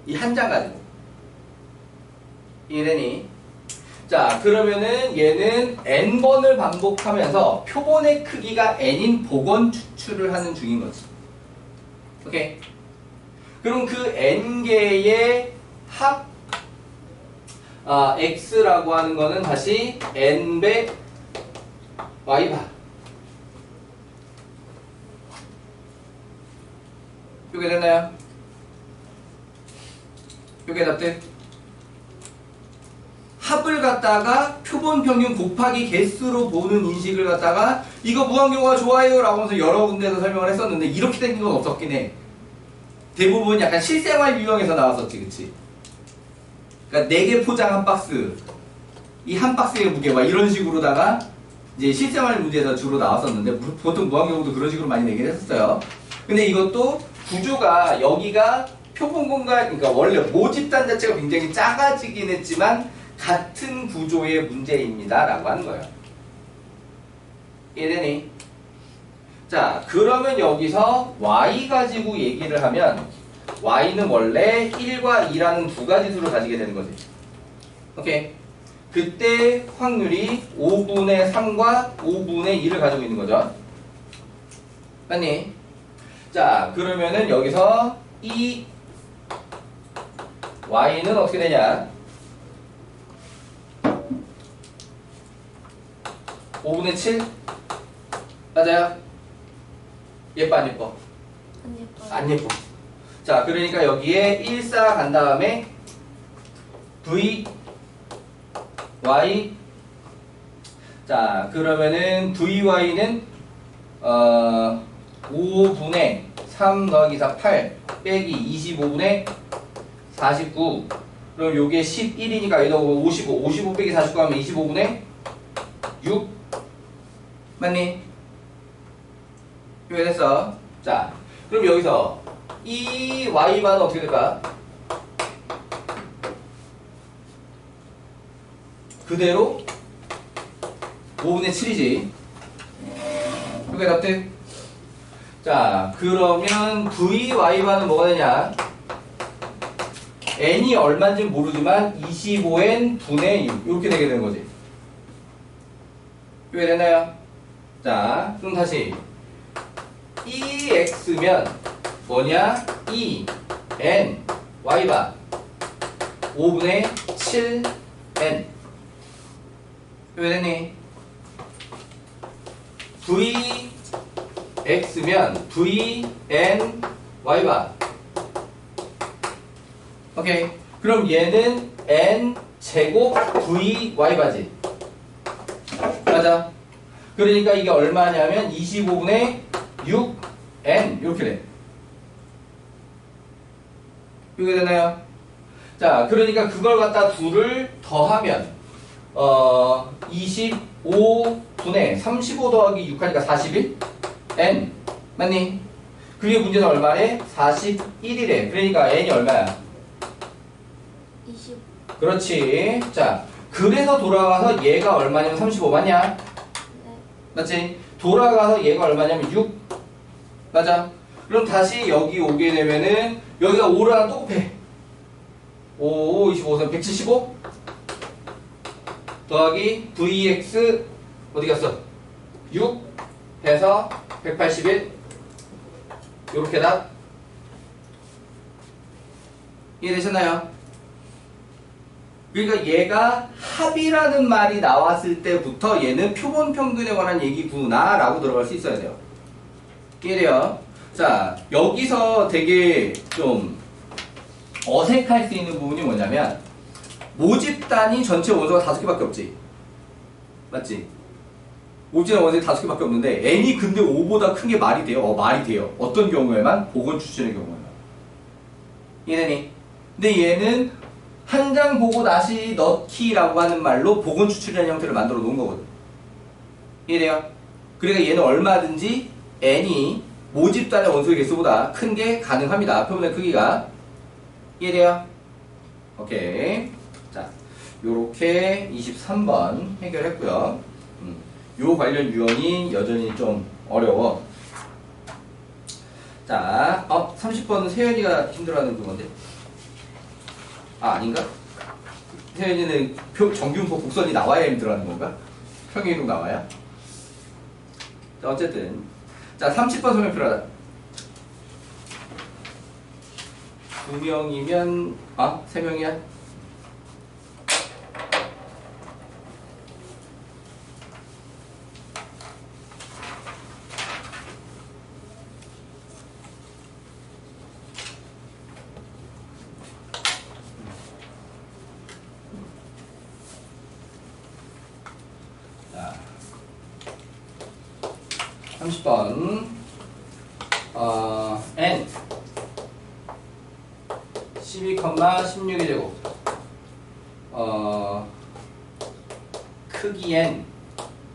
이 한 장 가지고. 이해되니? 자, 그러면은 얘는 n번을 반복하면서 표본의 크기가 n인 복원 추출을 하는 중인 거지. 오케이? 그럼 그 n개의 합 x라고 하는 거는 다시 n배 y바. 요게 됐나요? 요게 답들? 합을 갖다가 표본 평균 곱하기 개수로 보는 인식을 갖다가 이거 무한경우가 좋아요 라고 하면서 여러 군데서 설명을 했었는데 이렇게 된 건 없었긴 해. 대부분 약간 실생활 유형에서 나왔었지, 그치? 그러니까 4개 포장 한 박스, 이 한 박스의 무게 막 이런 식으로다가 이제 실생활 문제에서 주로 나왔었는데 보통 무한경우도 그런 식으로 많이 내긴 했었어요. 근데 이것도 구조가 여기가 표본 공간, 그러니까 원래 모집단 자체가 굉장히 작아지긴 했지만 같은 구조의 문제입니다 라고 하는 거예요. 이해되니? 자, 그러면 여기서 y 가지고 얘기를 하면 y는 원래 1과 2라는 두 가지 수를 가지게 되는 거지. 오케이. 그때 확률이 5분의 3과 5분의 2를 가지고 있는 거죠. 맞니? 자, 그러면은 여기서 이 y는 어떻게 되냐? 5분의 7? 맞아요? 예뻐 안 예뻐? 안 예뻐요. 안 예뻐. 자, 그러니까 여기에 1, 4 간 다음에 v, y. 자, 그러면은 vy는 5분의 3 더하기 4, 8 빼기 25분의 49. 그럼 요게 11이니까 여기다 55 빼기 49 하면 25분의 6. 맞니? 이해됐어? 자, 그럼 여기서 이 y만은 어떻게 될까? 그대로 5분의 7이지. 그게 답돼? 자, 그러면 vy만은 뭐가 되냐? n이 얼마인지 모르지만 25n 분의 6 이렇게 되게 되는 거지. 이해되나요? 자, 그럼 다시 이 x면 뭐냐? 2n y바 5분의 7n. 이해되니? vx면 vn y바. 오케이. 그럼 얘는 n 제곱 vy바지. 맞아. 그러니까 이게 얼마냐면 25분의 6n 이렇게 돼. 이게 되나요? 자, 그러니까 그걸 갖다 둘을 더하면 25분의 35 더하기 6 하니까 41 n 맞니? 그게 문제는 얼마래? 41이래. 그러니까 n이 얼마야? 20. 그렇지. 자, 그래서 돌아가서 얘가 얼마냐면 35 맞냐? 네. 맞지? 돌아가서 얘가 얼마냐면 6 맞아? 그럼 다시 여기 오게 되면은 여기다 5를 하나 또 곱해. 5, 25, 175 더하기 vx 어디 갔어? 6 해서 181 요렇게 답 이해되셨나요? 그러니까 얘가 합이라는 말이 나왔을 때부터 얘는 표본 평균에 관한 얘기구나 라고 들어갈 수 있어야 돼요. 이해돼요? 자, 여기서 되게 좀 어색할 수 있는 부분이 뭐냐면 모집단이 전체 원소가 5개밖에 없지. 맞지? 모집단 원소가 5개밖에 없는데 n이 근데 5보다 큰 게 말이 돼요? 말이 돼요. 어떤 경우에만? 보건 추출의 경우에만. 이해되니? 근데 얘는 한 장 보고 다시 넣기라고 하는 말로 보건 추출이라는 형태를 만들어 놓은 거거든. 이해돼요? 그러니까 얘는 얼마든지 n이 모집단의 원소의 개수보다 큰 게 가능합니다. 표본의 크기가. 이해돼요? 오케이. 자, 요렇게 23번 해결했고요. 요 관련 유형이 여전히 좀 어려워. 자, 30번은 세연이가 힘들어하는 그건데. 아, 아닌가? 세연이는 정규분포 곡선이 나와야 힘들어하는 건가? 평행이동 나와야? 자, 어쨌든. 자, 30번 설명 필요하다. 2명이면, 3명이야? 30번 n 12,16의 제곱 크기 n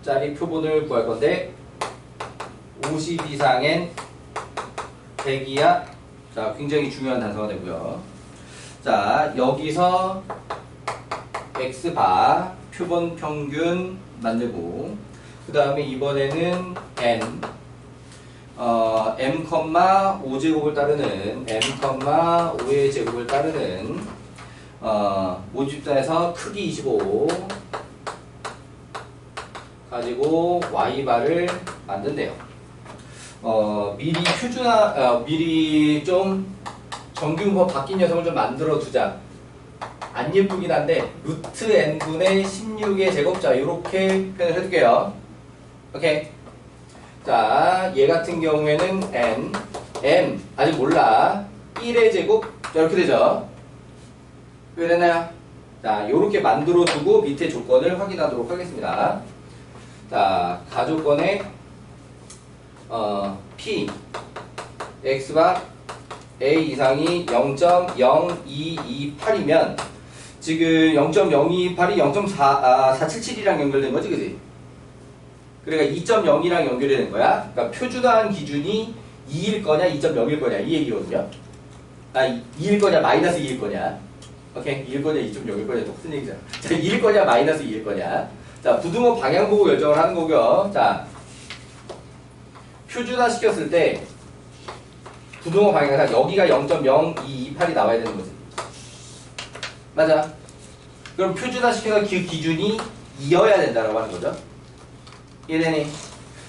짜리 표본을 구할 건데 50 이상엔 100이야. 자, 굉장히 중요한 단서가 되고요. 자, 여기서 x바 표본 평균 만들고 그 다음에 이번에는 n m, 5제곱을 따르는 m, 5의 제곱을 따르는 모집단에서 크기 25 가지고 y바를 만든대요. 미리 미리 좀 정규문법 바뀐 녀석을 좀 만들어 두자. 안 예쁘긴 한데 루트 n분의 16의 제곱자 이렇게 표현을 해둘게요. 오케이. 자, 얘 같은 경우에는 n, m 아직 몰라. 1의 제곱 이렇게 되죠. 왜 되나요? 자, 요렇게 만들어 두고 밑에 조건을 확인하도록 하겠습니다. 자, 가조건에 p x바 a 이상이 0.0228이면 지금 0.0228이 0.477이랑 연결된 거지, 그지? 그러니까 2.0이랑 연결이 된 거야. 그러니까 표준화한 기준이 2일 거냐, 2.0일 거냐 이 얘기거든요. 2일 거냐, 마이너스 2일 거냐. 오케이, 2일 거냐, 2.0일 거냐 똑같은 얘기잖아. 자, 2일 거냐, 마이너스 2일 거냐. 자, 부등호 방향 보고 결정을 하는 거고요. 자, 표준화 시켰을 때 부등호 방향상 여기가 0.0228이 나와야 되는 거지. 맞아. 그럼 표준화 시켜서 그 기준이 2여야 된다라고 하는 거죠. 이해되니?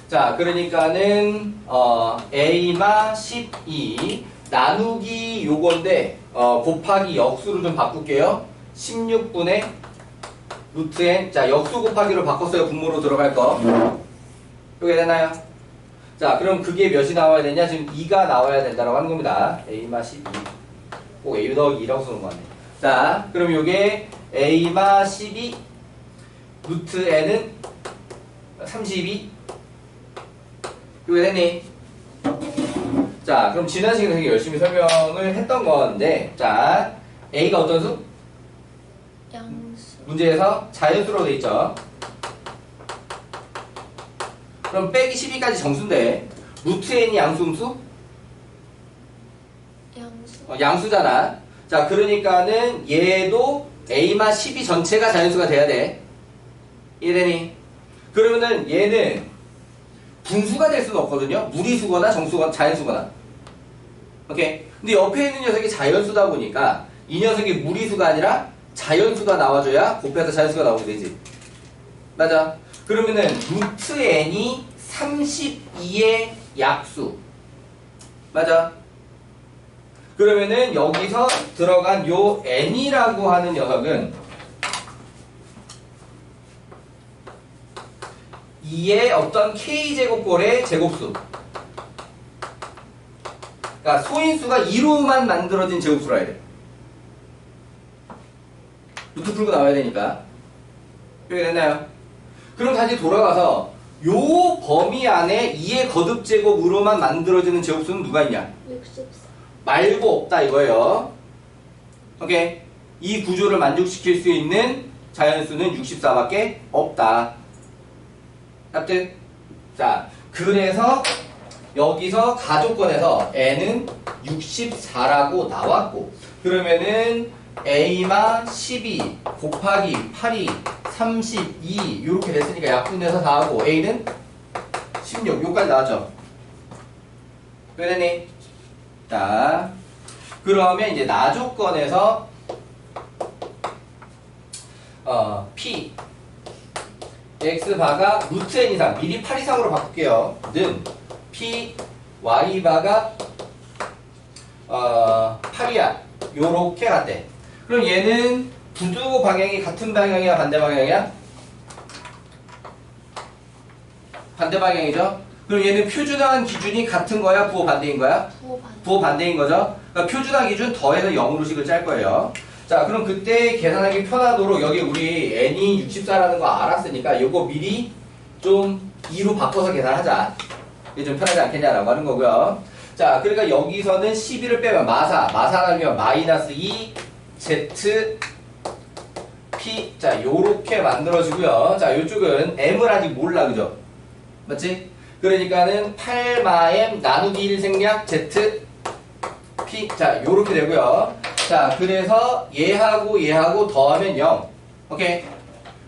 자, 그러니까는 a마 12 나누기 요건데 곱하기 역수로 좀 바꿀게요. 16분의 루트 n. 자, 역수 곱하기로 바꿨어요. 분모로 들어갈 거. 이게 되나요? 자, 그럼 그게 몇이 나와야 되냐? 지금 2가 나와야 된다라고 하는 겁니다. a마 12. 꼭 a 더하기 2라고 쓰는 거 같네. 자, 그럼 요게 a마 12 루트 n은 32. 이거 됐니? 자, 그럼 지난 시간에 되게 열심히 설명을 했던 건데, 자, a가 어떤 수? 양수. 문제에서 자연수로 돼 있죠. 그럼 빼기 12까지 정수인데, 루트 n이 양수, 음수? 양수. 양수잖아. 자, 그러니까는 얘도 a마 12 전체가 자연수가 돼야 돼. 이해되니? 그러면은 얘는 분수가 될 수는 없거든요. 무리수거나 정수거나 자연수거나. 오케이. 근데 옆에 있는 녀석이 자연수다 보니까 이 녀석이 무리수가 아니라 자연수가 나와줘야 곱해서 자연수가 나오게 되지. 맞아. 그러면은 루트 n이 32의 약수. 맞아. 그러면은 여기서 들어간 요 n이라고 하는 녀석은 2의 어떤 k제곱꼴의 제곱수. 그러니까 소인수가 2로만 만들어진 제곱수라 해야 돼. 루트 풀고 나와야 되니까. 이렇게 됐나요? 그럼 다시 돌아가서 요 범위 안에 2의 거듭제곱으로만 만들어지는 제곱수는 누가 있냐? 64. 말고 없다 이거예요. 오케이. 이 구조를 만족시킬 수 있는 자연수는 64밖에 없다. 합득? 자, 그래서 여기서 가조건에서 n은 64라고 나왔고, 그러면은 a마 12 곱하기 8이 32 이렇게 됐으니까 약분해서 다 하고 a는 16 요까지 나왔죠. 왜 됐니? 자, 그러면 이제 나조건에서 p x바가 루트 n 이상, 미리 8 이상으로 바꿀게요. 는 p y바가 8이야. 요렇게 갔대. 그럼 얘는 부등호 방향이 같은 방향이야, 반대 방향이야? 반대 방향이죠? 그럼 얘는 표준화한 기준이 같은 거야, 부호 반대인 거야? 부호 반. 부호 반대인 거죠? 그러니까 표준화 기준 더해서 0으로 식을 짤 거예요. 자, 그럼 그때 계산하기 편하도록 여기 우리 n이 64라는 거 알았으니까 요거 미리 좀 2로 바꿔서 계산하자. 이게 좀 편하지 않겠냐라고 하는 거고요. 자, 그러니까 여기서는 12를 빼면 마사라면 마이너스 2 z p. 자, 요렇게 만들어지고요. 자, 요쪽은 m을 아직 몰라, 그죠? 맞지? 그러니까는 8마m 나누기 1 생략 z p. 자, 요렇게 되고요. 자, 그래서 얘하고 더하면 0. 오케이?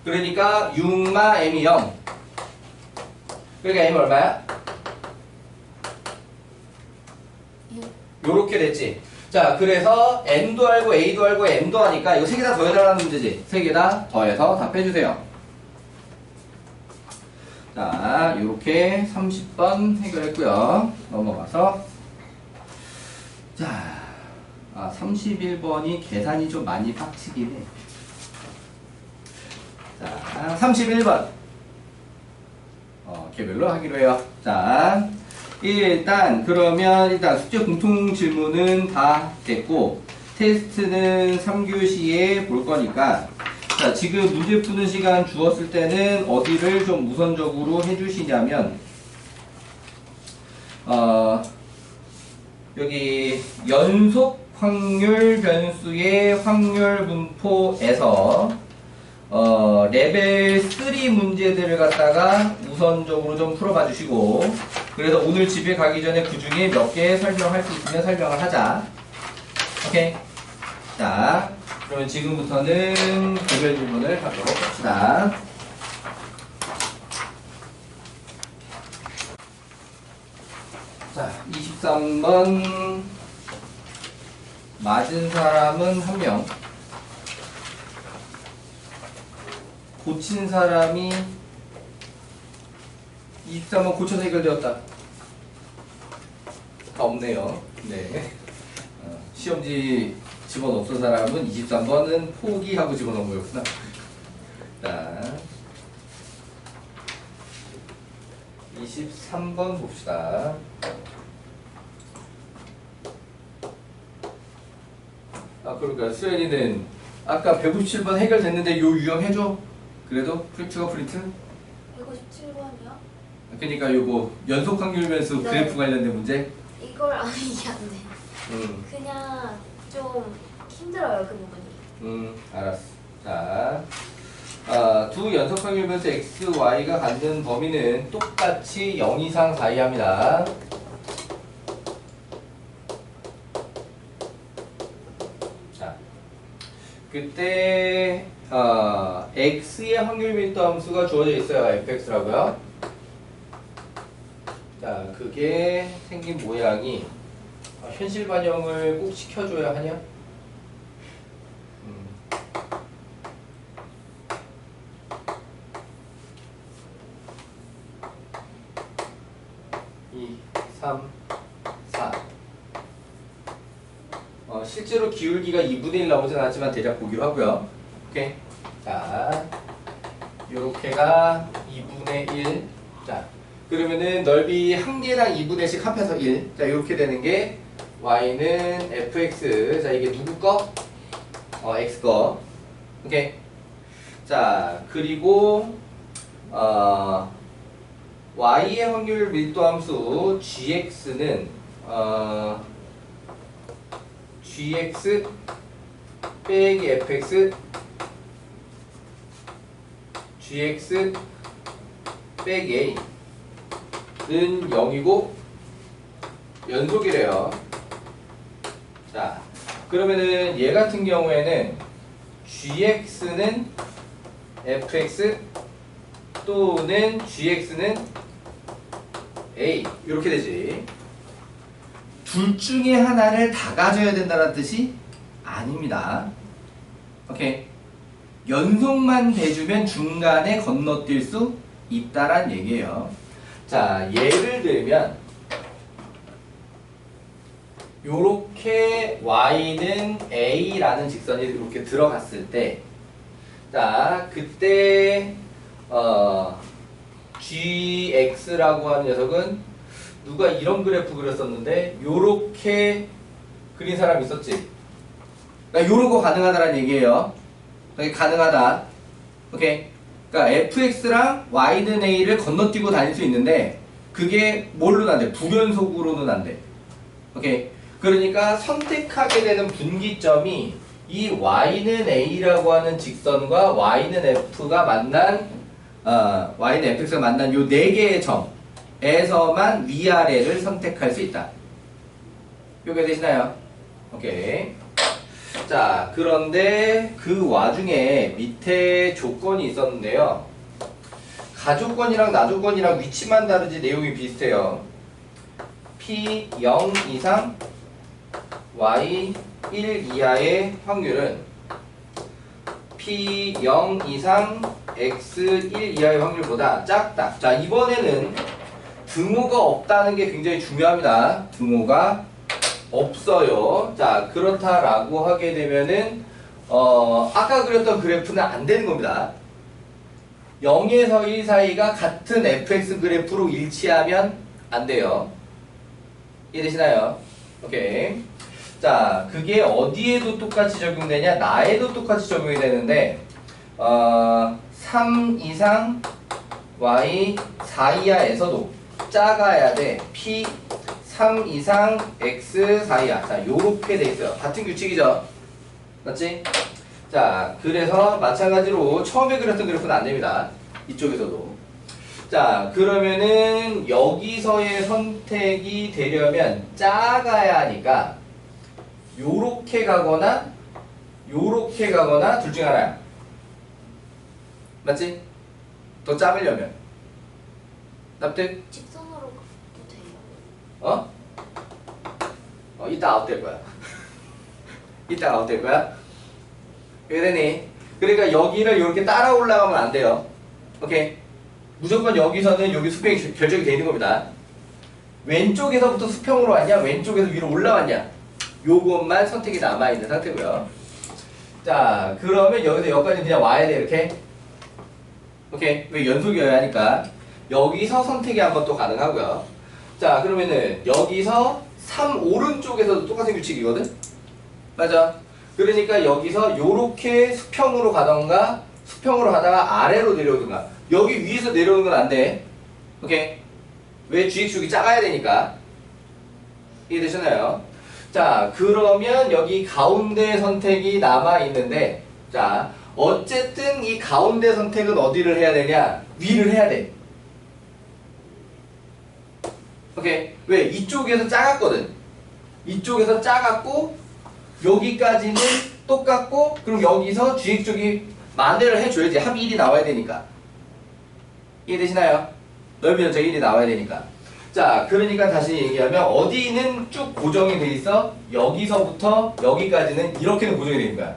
그러니까 6마 m이 0. 그러니까 m 얼마야? 요렇게 됐지. 자, 그래서 n도 알고 a도 알고 m도 하니까 이거 세 개 다 더해달라는 문제지. 세 개 다 더해서 답해주세요. 자, 요렇게 30번 해결했고요. 넘어가서 자, 31번이 계산이 좀 많이 빡치긴 해. 자, 31번 개별로 하기로 해요. 자, 일단 숙제 공통 질문은 다 됐고 테스트는 3교시에 볼 거니까 자, 지금 문제 푸는 시간 주었을 때는 어디를 좀 우선적으로 해주시냐면 여기 연속 확률 변수의 확률 분포에서 레벨 3 문제들을 갖다가 우선적으로 좀 풀어봐 주시고 그래서 오늘 집에 가기 전에 그 중에 몇 개 설명할 수 있으면 설명을 하자. 오케이? 자, 그러면 지금부터는 개별 질문을 하도록 합시다. 자, 23번 맞은 사람은 1명, 고친 사람이 23번 고쳐서 해결되었다. 다 없네요. 네. 시험지 집어넣었던 사람은 23번은 포기하고 집어넣은 거였구나. 자, 23번 봅시다. 그러니까 수연이는 아까 157번 해결됐는데 요 유형 해줘? 그래도 프린트가 프린트? 157번이요? 그러니까 요거 연속 확률 변수 네. 그래프 관련된 문제? 이걸 안 이게 안 돼. 그냥 좀 힘들어요 그 부분이. 알았어. 자, 두 연속 확률 변수 x, y가 갖는 범위는 똑같이 0 이상 사이합니다. 자, 그때 x의 확률 밀도 함수가 주어져 있어요. fx라고요. 자, 그게 생긴 모양이 현실 반영을 꼭 시켜줘야 하냐? 2, 3, 4. 실제로 기울기가 2분의 1 나오진 않았지만 대략 보기로 하고요. 오케이. 자, 요렇게가 2분의 1. 자, 그러면은 넓이 한 개당 2분의 1씩 합해서 1. 자, 요렇게 되는 게 y는 fx. 자, 이게 누구 거? x 거. 오케이. 자, 그리고 y의 확률 밀도 함수 gx는 gx 빼기 fx gx 빼기 a는 0이고 연속이래요. 자, 그러면은 얘 같은 경우에는 gx는 fx 또는 gx는 a 이렇게 되지. 둘 중에 하나를 다 가져야 된다는 뜻이 아닙니다. 오케이. 연속만 대주면 중간에 건너뛸 수 있다란 얘기예요. 자, 예를 들면 요렇게 y는 a라는 직선이 이렇게 들어갔을 때, 자, 그때 gx라고 하는 녀석은 누가 이런 그래프 그렸었는데 요렇게 그린 사람 있었지. 그러니까 요런 거 가능하다는 얘기예요. 가능하다. 오케이. 그러니까 fx랑 y는 a를 건너뛰고 다닐 수 있는데 그게 뭘로는 안 돼? 부변속으로는 안 돼. 오케이. 그러니까 선택하게 되는 분기점이 이 y는 a라고 하는 직선과 y는 f가 만난 y는 fx가 만난 요 네 개의 점에서만 위아래를 선택할 수 있다. 요게 되시나요? 오케이. 자, 그런데 그 와중에 밑에 조건이 있었는데요. 가조건이랑 나조건이랑 위치만 다르지 내용이 비슷해요. p 0 이상 y 1 이하의 확률은 p 0 이상 x 1 이하의 확률보다 작다. 자, 이번에는 등호가 없다는 게 굉장히 중요합니다. 등호가 없어요. 자, 그렇다라고 하게 되면은 아까 그렸던 그래프는 안 되는 겁니다. 0에서 1 사이가 같은 fx 그래프로 일치하면 안 돼요. 이해되시나요? 오케이. 자, 그게 어디에도 똑같이 적용되냐? 나에도 똑같이 적용이 되는데 3 이상 y 4 이하에서도 작아야 돼. p 3 이상 x 4 이하. 자, 요렇게 돼 있어요. 같은 규칙이죠? 맞지? 자, 그래서 마찬가지로 처음에 그렸던 그래프는 안 됩니다. 이쪽에서도. 자, 그러면은 여기서의 선택이 되려면 작아야 하니까 요렇게 가거나 요렇게 가거나 둘 중 하나야. 맞지? 더 작으려면. 납득? 직선으로 가도 돼요. 이따 아웃될 거야. 이따 아웃될 거야. 왜 되니? 그러니까 여기를 이렇게 따라 올라가면 안 돼요. 오케이? 무조건 여기서는 여기 수평이 결정이 되는 겁니다. 왼쪽에서부터 수평으로 왔냐? 왼쪽에서 위로 올라왔냐? 요것만 선택이 남아있는 상태고요. 자, 그러면 여기서 여기까지 그냥 와야 돼, 이렇게. 오케이? 왜 연속이어야 하니까. 여기서 선택이 한번 또 가능하고요. 자, 그러면은 여기서 3 오른쪽에서도 똑같은 규칙이거든? 맞아. 그러니까 여기서 요렇게 수평으로 가던가 수평으로 가다가 아래로 내려오든가. 여기 위에서 내려오는 건 안 돼. 오케이? 왜 GX축이 작아야 되니까. 이해되셨나요? 자, 그러면 여기 가운데 선택이 남아있는데, 자, 어쨌든 이 가운데 선택은 어디를 해야 되냐? 위를 해야 돼. 오케이? 왜? 이쪽에서 작았거든. 이쪽에서 작았고, 여기까지는 똑같고, 그럼 여기서 GX축이 만대를 해줘야지. 합이 1이 나와야 되니까. 이해되시나요? 넓이 전체 1이 나와야 되니까. 자, 그러니까 다시 얘기하면 어디는 쭉 고정이 돼 있어? 여기서부터 여기까지는 이렇게는 고정이 되는 거야.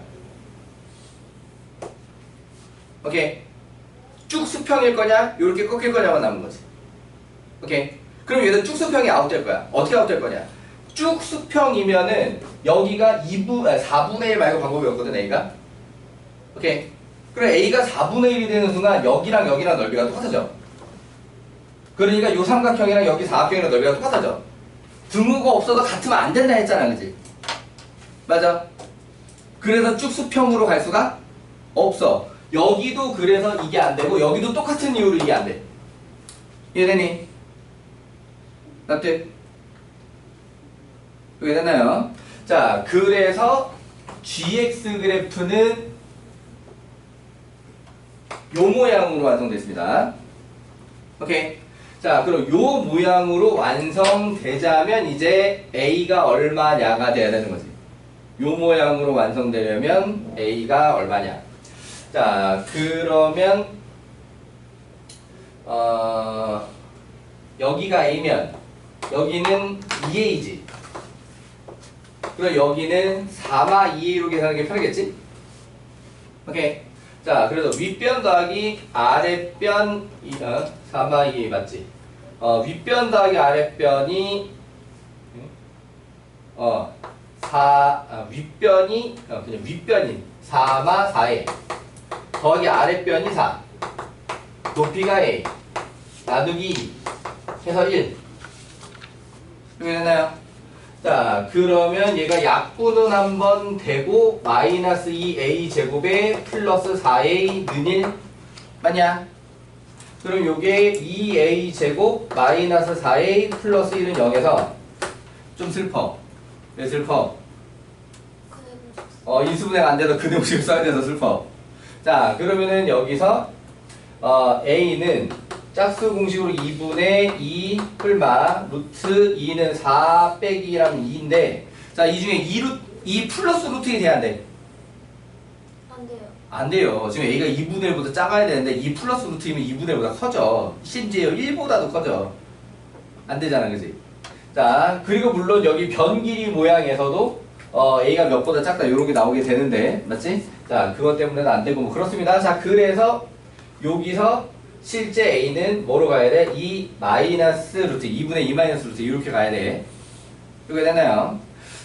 오케이? 쭉 수평일 거냐? 이렇게 꺾일 거냐만 남은 거지. 오케이? 그럼 얘는 쭉 수평이 아웃될 거야. 어떻게 아웃될 거냐? 쭉 수평이면은 여기가 4분의 1 말고 방법이 없거든, A가. 오케이? 그래, A가 4분의 1이 되는 순간 여기랑 여기랑 넓이가 똑같아져. 그러니까 요 삼각형이랑 여기 사각형이랑 넓이가 똑같아져. 등호가 없어도 같으면 안 된다 했잖아, 그지? 맞아. 그래서 쭉 수평으로 갈 수가 없어. 여기도 그래서 이게 안 되고 여기도 똑같은 이유로 이게 안 돼. 이해되니? 납득? 그게 됐나요? 자, 그래서 GX 그래프는 요 모양으로 완성됐습니다. 오케이. 자, 그럼 요 모양으로 완성되자면 이제 A가 얼마냐가 돼야 되는 거지. 요 모양으로 완성되려면 A가 얼마냐. 자, 그러면 여기가 A면 여기는 2A지. 그럼 여기는 4마 2A로 계산하는 게 편하겠지? 오케이. 자, 그래서 윗변 더하기 아랫변 4마 2A 맞지? 윗변 더하기 아랫변이 윗변이 그냥 윗변인 4마 4A 더하기 아랫변이 4 높이가 A 나누기 2 해서 1 이렇게 됐나요? 자, 그러면 얘가 약분은 한번 되고 마이너스 2A 제곱에 플러스 4A는 1 맞냐? 그럼 요게 2a 제곱 마이너스 4a 플러스 1은 0에서 좀 슬퍼. 왜 슬퍼? 인수분해가 안 돼서 그대목식을 써야 돼서 슬퍼. 자, 그러면은 여기서 a는 짝수 공식으로 2분의 2 뿔마 루트 2는 4 빼기 2라면 2인데 자, 이 중에 2 플러스 루트 1이 돼야 돼. 안 돼요. 안 돼요. 지금 a가 2분의 1보다 작아야 되는데 2 플러스 루트 2면 2분의 1보다 커져. 심지어 1보다도 커져. 안 되잖아, 그지? 자, 그리고 물론 여기 변 길이 모양에서도 a가 몇보다 작다 이런 게 나오게 되는데 맞지? 자, 그것 때문에는 안 되고 뭐 그렇습니다. 자, 그래서 여기서 실제 a는 뭐로 가야 돼? 2 마이너스 루트 2분의 2 마이너스 루트 이렇게 가야 돼. 이렇게 되나요?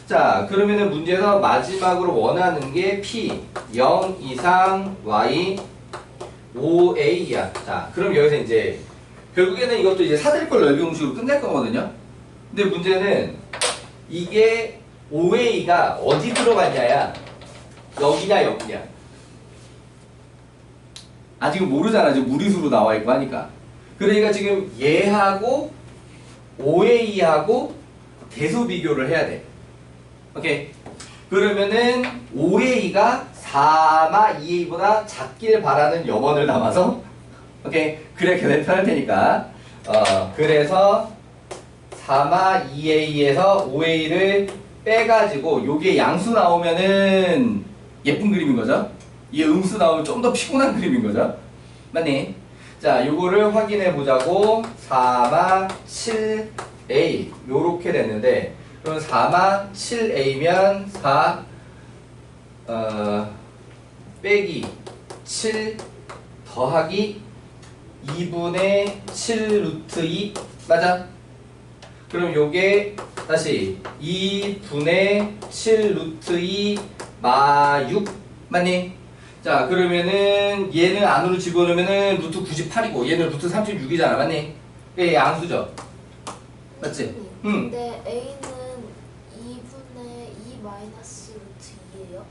자, 그러면은 문제에서 마지막으로 원하는 게 p 0 이상 y 5a야. 자, 그럼 여기서 이제 결국에는 이것도 이제 사다리꼴 넓이 공식으로 끝낼 거거든요. 근데 문제는 이게 5a가 어디 들어갔냐야. 여기냐 여기냐. 아직은 모르잖아. 지금 무리수로 나와 있고 하니까. 그러니까 지금 얘하고 5a하고 대수 비교를 해야 돼. 오케이. 그러면은 5a가 4마 2a보다 작길 바라는 염원을 담아서 오케이. 그래 계산이 편할 테니까 그래서 4마 2a에서 5a를 빼가지고 요게 양수 나오면은 예쁜 그림인 거죠. 이 음수 나오면 좀 더 피곤한 그림인 거죠. 맞니? 자, 요거를 확인해 보자고. 4마 7a 요렇게 됐는데 그럼 4마 7a면 4 빼기 7 더하기 2분의 7 루트 2 맞아? 그럼 요게 다시 2분의 7 루트 2 마 6 맞니? 자, 그러면은 얘는 안으로 집어넣으면은 루트 98이고 얘는 루트 36이잖아 맞니? 얘 양수죠? 맞지? 응. 근데 a는 2분의 2 마이너스 루트 2예요?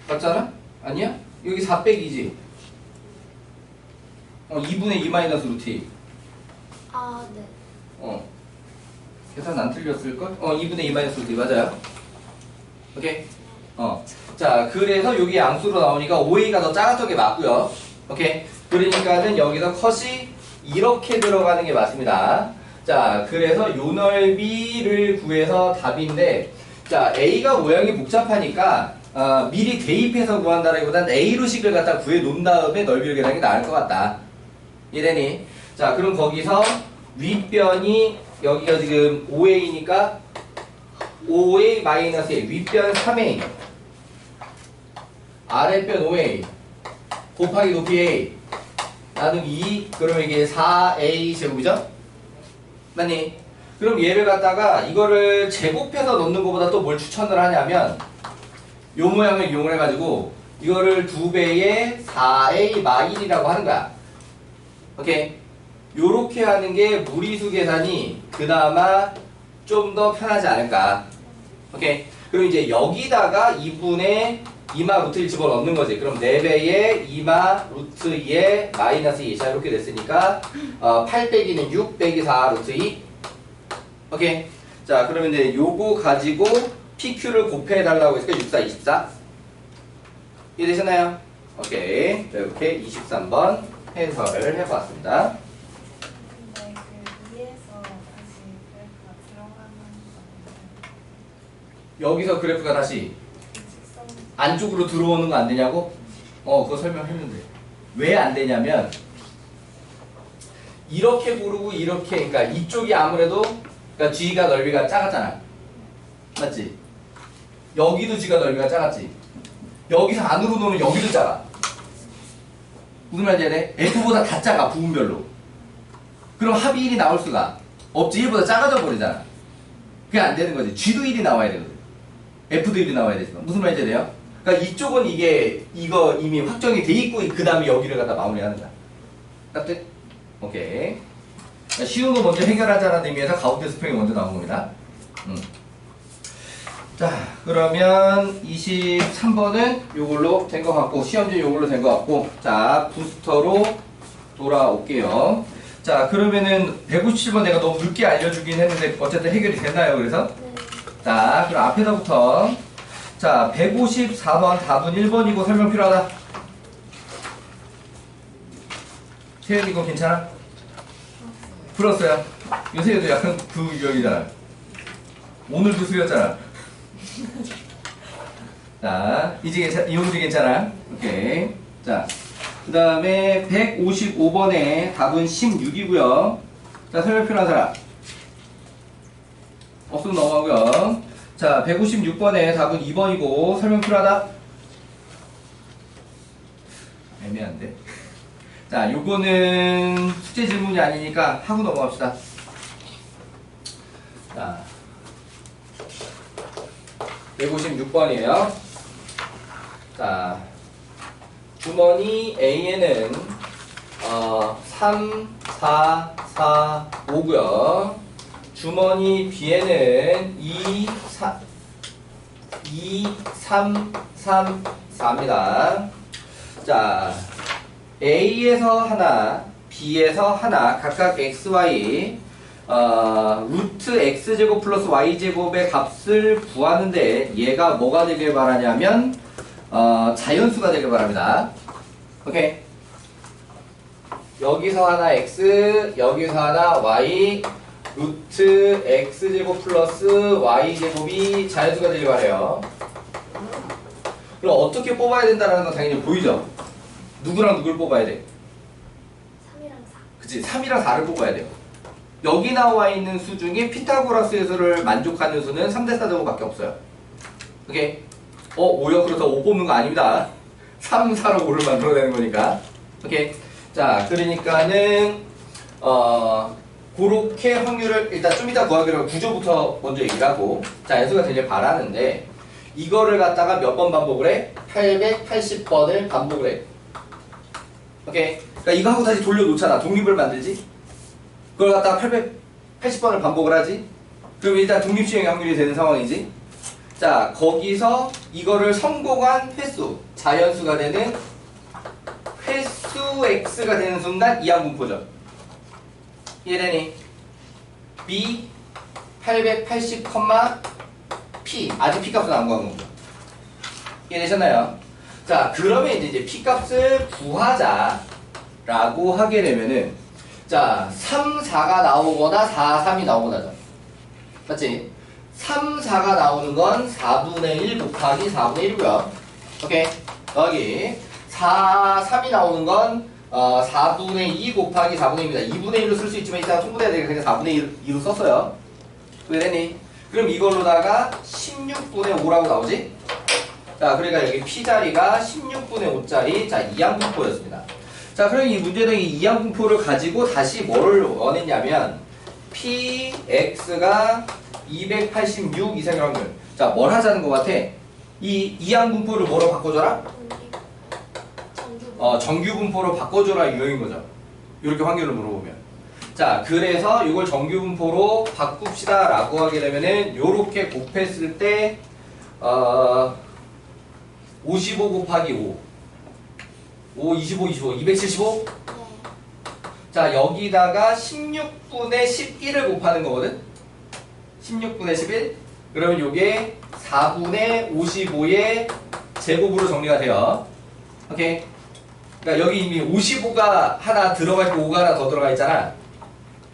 맞잖아? 아니야? 여기 4 빼기지? 2분의 2 마이너스 루트 2. 아, 네. 계산 안 틀렸을걸? 2분의 2 마이너스 루트 2 맞아요? 오케이? 자, 그래서 여기 양수로 나오니까 5a가 더 작았던 게 맞고요. 오케이? 그러니까는 여기서 컷이 이렇게 들어가는 게 맞습니다. 자, 그래서 요 넓이를 구해서 답인데 자, a가 모양이 복잡하니까 미리 대입해서 구한다라기보다는 a로 식을 갖다 구해 놓은 다음에 넓이를 계산하는 게 나을 것 같다. 이해되니? 자, 그럼 거기서 윗변이 여기가 지금 5a니까 5a 마이너스 1 윗변 3a 아랫변 5a 곱하기 높이 a 나누기 2 그러면 이게 4a 제곱이죠? 맞니? 그럼 얘를 갖다가 이거를 제곱해서 넣는 것보다 또 뭘 추천을 하냐면 요 모양을 이용을 해가지고 이거를 2배의 4a 마1이라고 하는 거야. 오케이? 요렇게 하는 게 무리수 계산이 그나마 좀 더 편하지 않을까. 오케이? 그럼 이제 여기다가 2분의 2마 루트 1 집어넣는 거지. 그럼 4배의 2마 루트 2의 마이너스 2. 자, 이렇게 됐으니까 8 빼기는 6 빼기 4 루트 2. 오케이? 자, 그러면 이제 요거 가지고 PQ를 곱해달라고 했으니까 64, 24. 이해되셨나요? 오케이. 자, 이렇게 23번 해설을 해봤습니다. 근데 그 위에서 다시 그래프가 들어가는 거는 여기서 그래프가 다시 직선 안쪽으로 들어오는 거 안 되냐고? 그거 설명했는데. 왜 안 되냐면, 이렇게 고르고 이렇게, 그러니까 이쪽이 아무래도, 그러니까 G가 넓이가 작았잖아. 맞지? 여기도 G가 넓이가 작았지? 여기서 안으로 놓으면 여기도 작아. 무슨 말인지 알아? F보다 다 작아, 부분별로. 그럼 합이 1이 나올 수가 없지. 1보다 작아져 버리잖아. 그게 안 되는 거지. G도 1이 나와야 되거든. F도 1이 나와야 되지만. 무슨 말인지 알아요? 그러니까 이쪽은 이거 이미 확정이 돼 있고, 그 다음에 여기를 갖다 마무리하는 거야. 납득? 오케이. 쉬운 거 먼저 해결하자는 의미에서 가운데 수평이 먼저 나온 겁니다. 자, 그러면 23번은 요걸로 된 것 같고, 시험지 요걸로 된 것 같고, 자, 부스터로 돌아올게요. 자, 그러면은 157번 내가 너무 늦게 알려주긴 했는데, 어쨌든 해결이 됐나요, 그래서? 네. 자, 그럼 앞에서부터. 자, 154번 답은 1번이고 설명 필요하다. 태연이 이거 괜찮아? 풀었어요. 요새도 약간 그 유형이잖아. 오늘도 수였잖아. 자, 이제 이 문제 괜찮아? 오케이. 자, 그 다음에 155번에 답은 16이고요. 자, 설명 필요한 사람. 없으면 넘어가고요. 자, 156번에 답은 2번이고 설명 필요하다? 애매한데. 자, 요거는 숙제 질문이 아니니까 하고 넘어갑시다. 자, 156번이에요. 자, 주머니 A에는 3, 4, 4, 5고요. 주머니 B에는 2, 3, 3, 4입니다. 자, A에서 하나, B에서 하나, 각각 XY, 루트 X제곱 플러스 Y제곱의 값을 구하는데 얘가 뭐가 되길 바라냐면 자연수가 되길 바랍니다. 오케이. 여기서 하나 X, 여기서 하나 Y, 루트 X제곱 플러스 Y제곱이 자연수가 되길 바래요. 그럼 어떻게 뽑아야 된다는 건 당연히 보이죠? 누구랑 누굴 뽑아야 돼? 3이랑 4. 그치? 3이랑 4를 뽑아야 돼요. 여기 나와 있는 수 중에 피타고라스 해설을 만족하는 수는 3대 4제곱밖에 없어요. 오케이? 오히려 그렇다고 5 뽑는 거 아닙니다. 3, 4로 5를 만들어내는 거니까. 오케이? 자, 그러니까는 그렇게 확률을 일단 좀 이따 구하기로 구조부터 먼저 얘기를 하고, 자, 연수가 되길 바라는데 이거를 갖다가 몇 번 반복을 해? 880번을 반복을 해. 오케이? 그러니까 이거 하고 다시 돌려놓잖아. 독립을 만들지? 그걸 갖다가 880번을 반복을 하지? 그럼 일단 독립시행의 확률이 되는 상황이지? 자, 거기서 이거를 성공한 횟수, 자연수가 되는 횟수 x가 되는 순간 이항분포죠. 이해되니? b 880, p 아직 p 값은 안 구한 겁니다. 이해되셨나요? 자, 그러면 이제 p 값을 구하자라고 하게 되면은, 자, 3, 4가 나오거나 4, 3이 나오거나죠. 맞지? 3, 4가 나오는 건 4분의 1 곱하기 4분의 1이고요. 오케이? 여기 4, 3이 나오는 건 4분의 2 곱하기 4분의 1입니다. 2분의 1로 쓸 수 있지만 이따가 통분해야 되니까 그냥 4분의 2로 썼어요. 왜 되니? 그럼 이걸로다가 16분의 5라고 나오지? 자, 그러니까 여기 P자리가 16분의 5짜리, 자, 이항분포였습니다. 자, 그럼 이 문제는 이 이항분포를 가지고 다시 뭐를 원했냐면, PX가 286 이상의 확률. 자, 뭘 하자는 것 같아? 이 이항분포를 뭐로 바꿔줘라? 정규분포로 바꿔줘라 유형인 거죠. 이렇게 확률을 물어보면. 자, 그래서 이걸 정규분포로 바꿉시다 라고 하게 되면은 요렇게 곱했을 때 55 곱하기 5 25, 275? 네. 자, 여기다가 16분의 11을 곱하는 거거든? 16분의 11? 그러면 요게 4분의 55의 제곱으로 정리가 돼요. 오케이? 그러니까 여기 이미 55가 하나 들어가 있고 5가 하나 더 들어가 있잖아.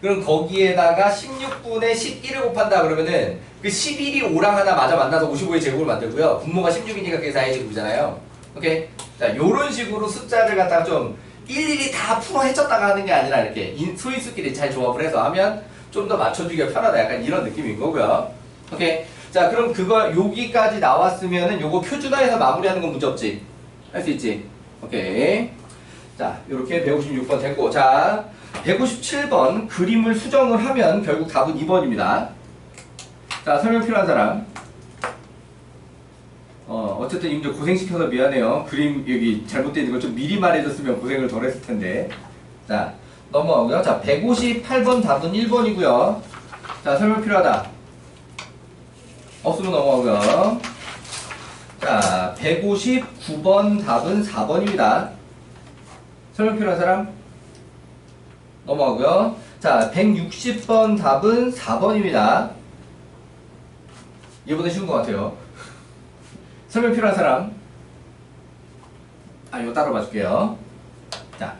그럼 거기에다가 16분의 11을 곱한다 그러면은 그 11이 5랑 하나 맞아 만나서 55의 제곱을 만들고요. 분모가 16이니까 그게 4의 제곱이잖아요. 오케이? 자, 요런 식으로 숫자를 갖다가 좀 일일이 다 풀어 헤쳤다가 하는 게 아니라 이렇게 소인수끼리 잘 조합을 해서 하면 좀 더 맞춰주기가 편하다. 약간 이런 느낌인 거고요. 오케이? 자, 그럼 그거 여기까지 나왔으면은 요거 표준화해서 마무리하는 건 문제 없지? 할 수 있지? 오케이. 자, 요렇게 156번 됐고, 자, 157번 그림을 수정을 하면 결국 답은 2번입니다. 자, 설명 필요한 사람. 어쨌든 이 문제 고생시켜서 미안해요. 그림 여기 잘못되어 있는 걸 좀 미리 말해줬으면 고생을 덜 했을 텐데. 자, 넘어가고요. 자, 158번 답은 1번이고요. 자, 설명 필요하다. 없으면 넘어가고요. 자, 159번 답은 4번입니다. 설명 필요한 사람? 넘어가고요. 자, 160번 답은 4번입니다. 이번에 쉬운 것 같아요. 설명 필요한 사람? 이거 따로 봐줄게요. 자,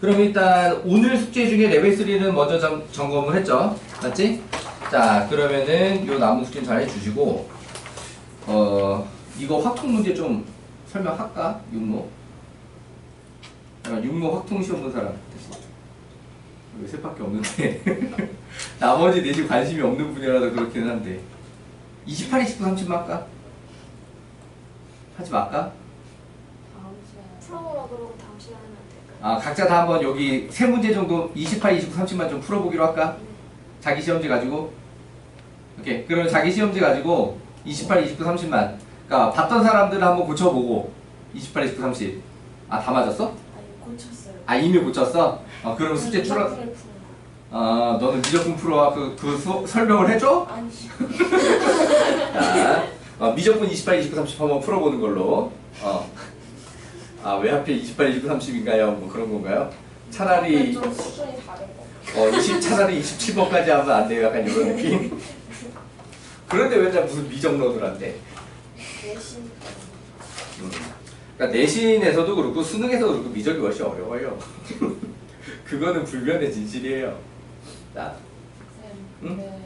그럼 일단 오늘 숙제 중에 레벨 3는 먼저 점검을 했죠. 맞지? 자, 그러면은 요 남은 숙제 잘 해주시고, 이거 확통 문제 좀 설명할까? 육모? 육모 확통 시험 본 사람 됐어. 여기 셋밖에 없는데 나머지 넷이 관심이 없는 분야라서 그렇기는 한데 28, 29, 30 할까? 하지 말까? 다음 시간에. 풀어보라 그러고 다음 시간에 하면 안 될까요? 각자 다 한번 여기 세 문제 정도 28, 29, 30만 좀 풀어보기로 할까? 자기 시험지 가지고. 오케이. 그러면 자기 시험지 가지고 28, 29, 30만. 그러니까 봤던 사람들은 한번 고쳐보고 28, 29, 30. 다 맞았어? 아니 고쳤어요. 이미 고쳤어? 그럼 숙제 풀어. 너는 미적분 풀어와 설명을 해줘? 아니. 자, 미적분 28, 29, 30 한번 풀어보는 걸로. 왜 하필 28, 29, 30인가요? 뭐 그런 건가요? 차라리 좀 수준이 다른 거. 차라리 27번까지 하면 안 돼요. 약간 이런 느낌. 그런데 왜 무슨 미적론을 한대? 내신. 그러니까 내신에서도 그렇고 수능에서도 그렇고 미적이 훨씬 어려워요. 그거는 불변의 진실이에요. 자, 쌤. 응? 네.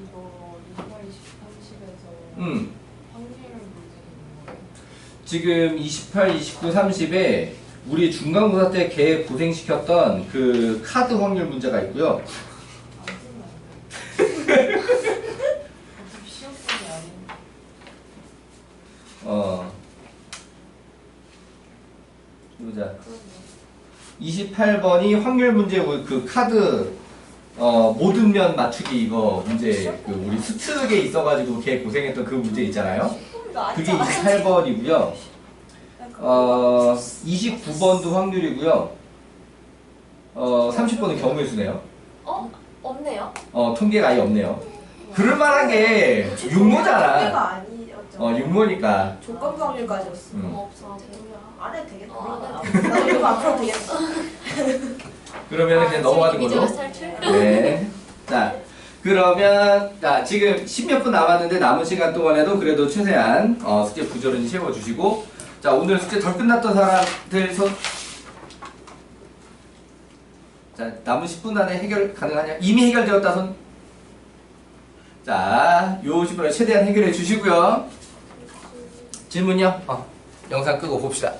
이거 28, 20, 30에서 음. 확률 문제 있는 거예요? 지금 28, 29, 30에 우리 중간고사 때 걔 고생시켰던 그 카드 확률 문제가 있고요. 안 쓰면 안 돼. 어차피 시험권이 아닌데. 28번이 확률 문제 그 카드 모든 면 맞추기 이거 문제 그 우리 수특에 있어가지고 걔 고생했던 그 문제 있잖아요. 그게 28번이고요. 29번도 확률이고요. 30번은 경우의 수네요. 없네요. 통계가 아예 없네요. 그럴만한 게 육모잖아. 통계가 아니었죠. 육모니까. 조건 확률까지였어. 없어. 안 해도 되겠다. 안 나도 이거 앞으로 되겠어. 그러면 그냥 넘어가는 걸로. 미적에서 탈출? 네. 자, 그러면 지금 10몇 분 남았는데 남은 시간 동안에도 그래도 최대한 숙제 부지런히 채워주시고, 자, 오늘 숙제 덜 끝났던 사람들 손. 자, 남은 10분 안에 해결 가능하냐? 이미 해결되었다 손. 자, 요 10분에 최대한 해결해 주시고요. 질문요? 영상 끄고 봅시다.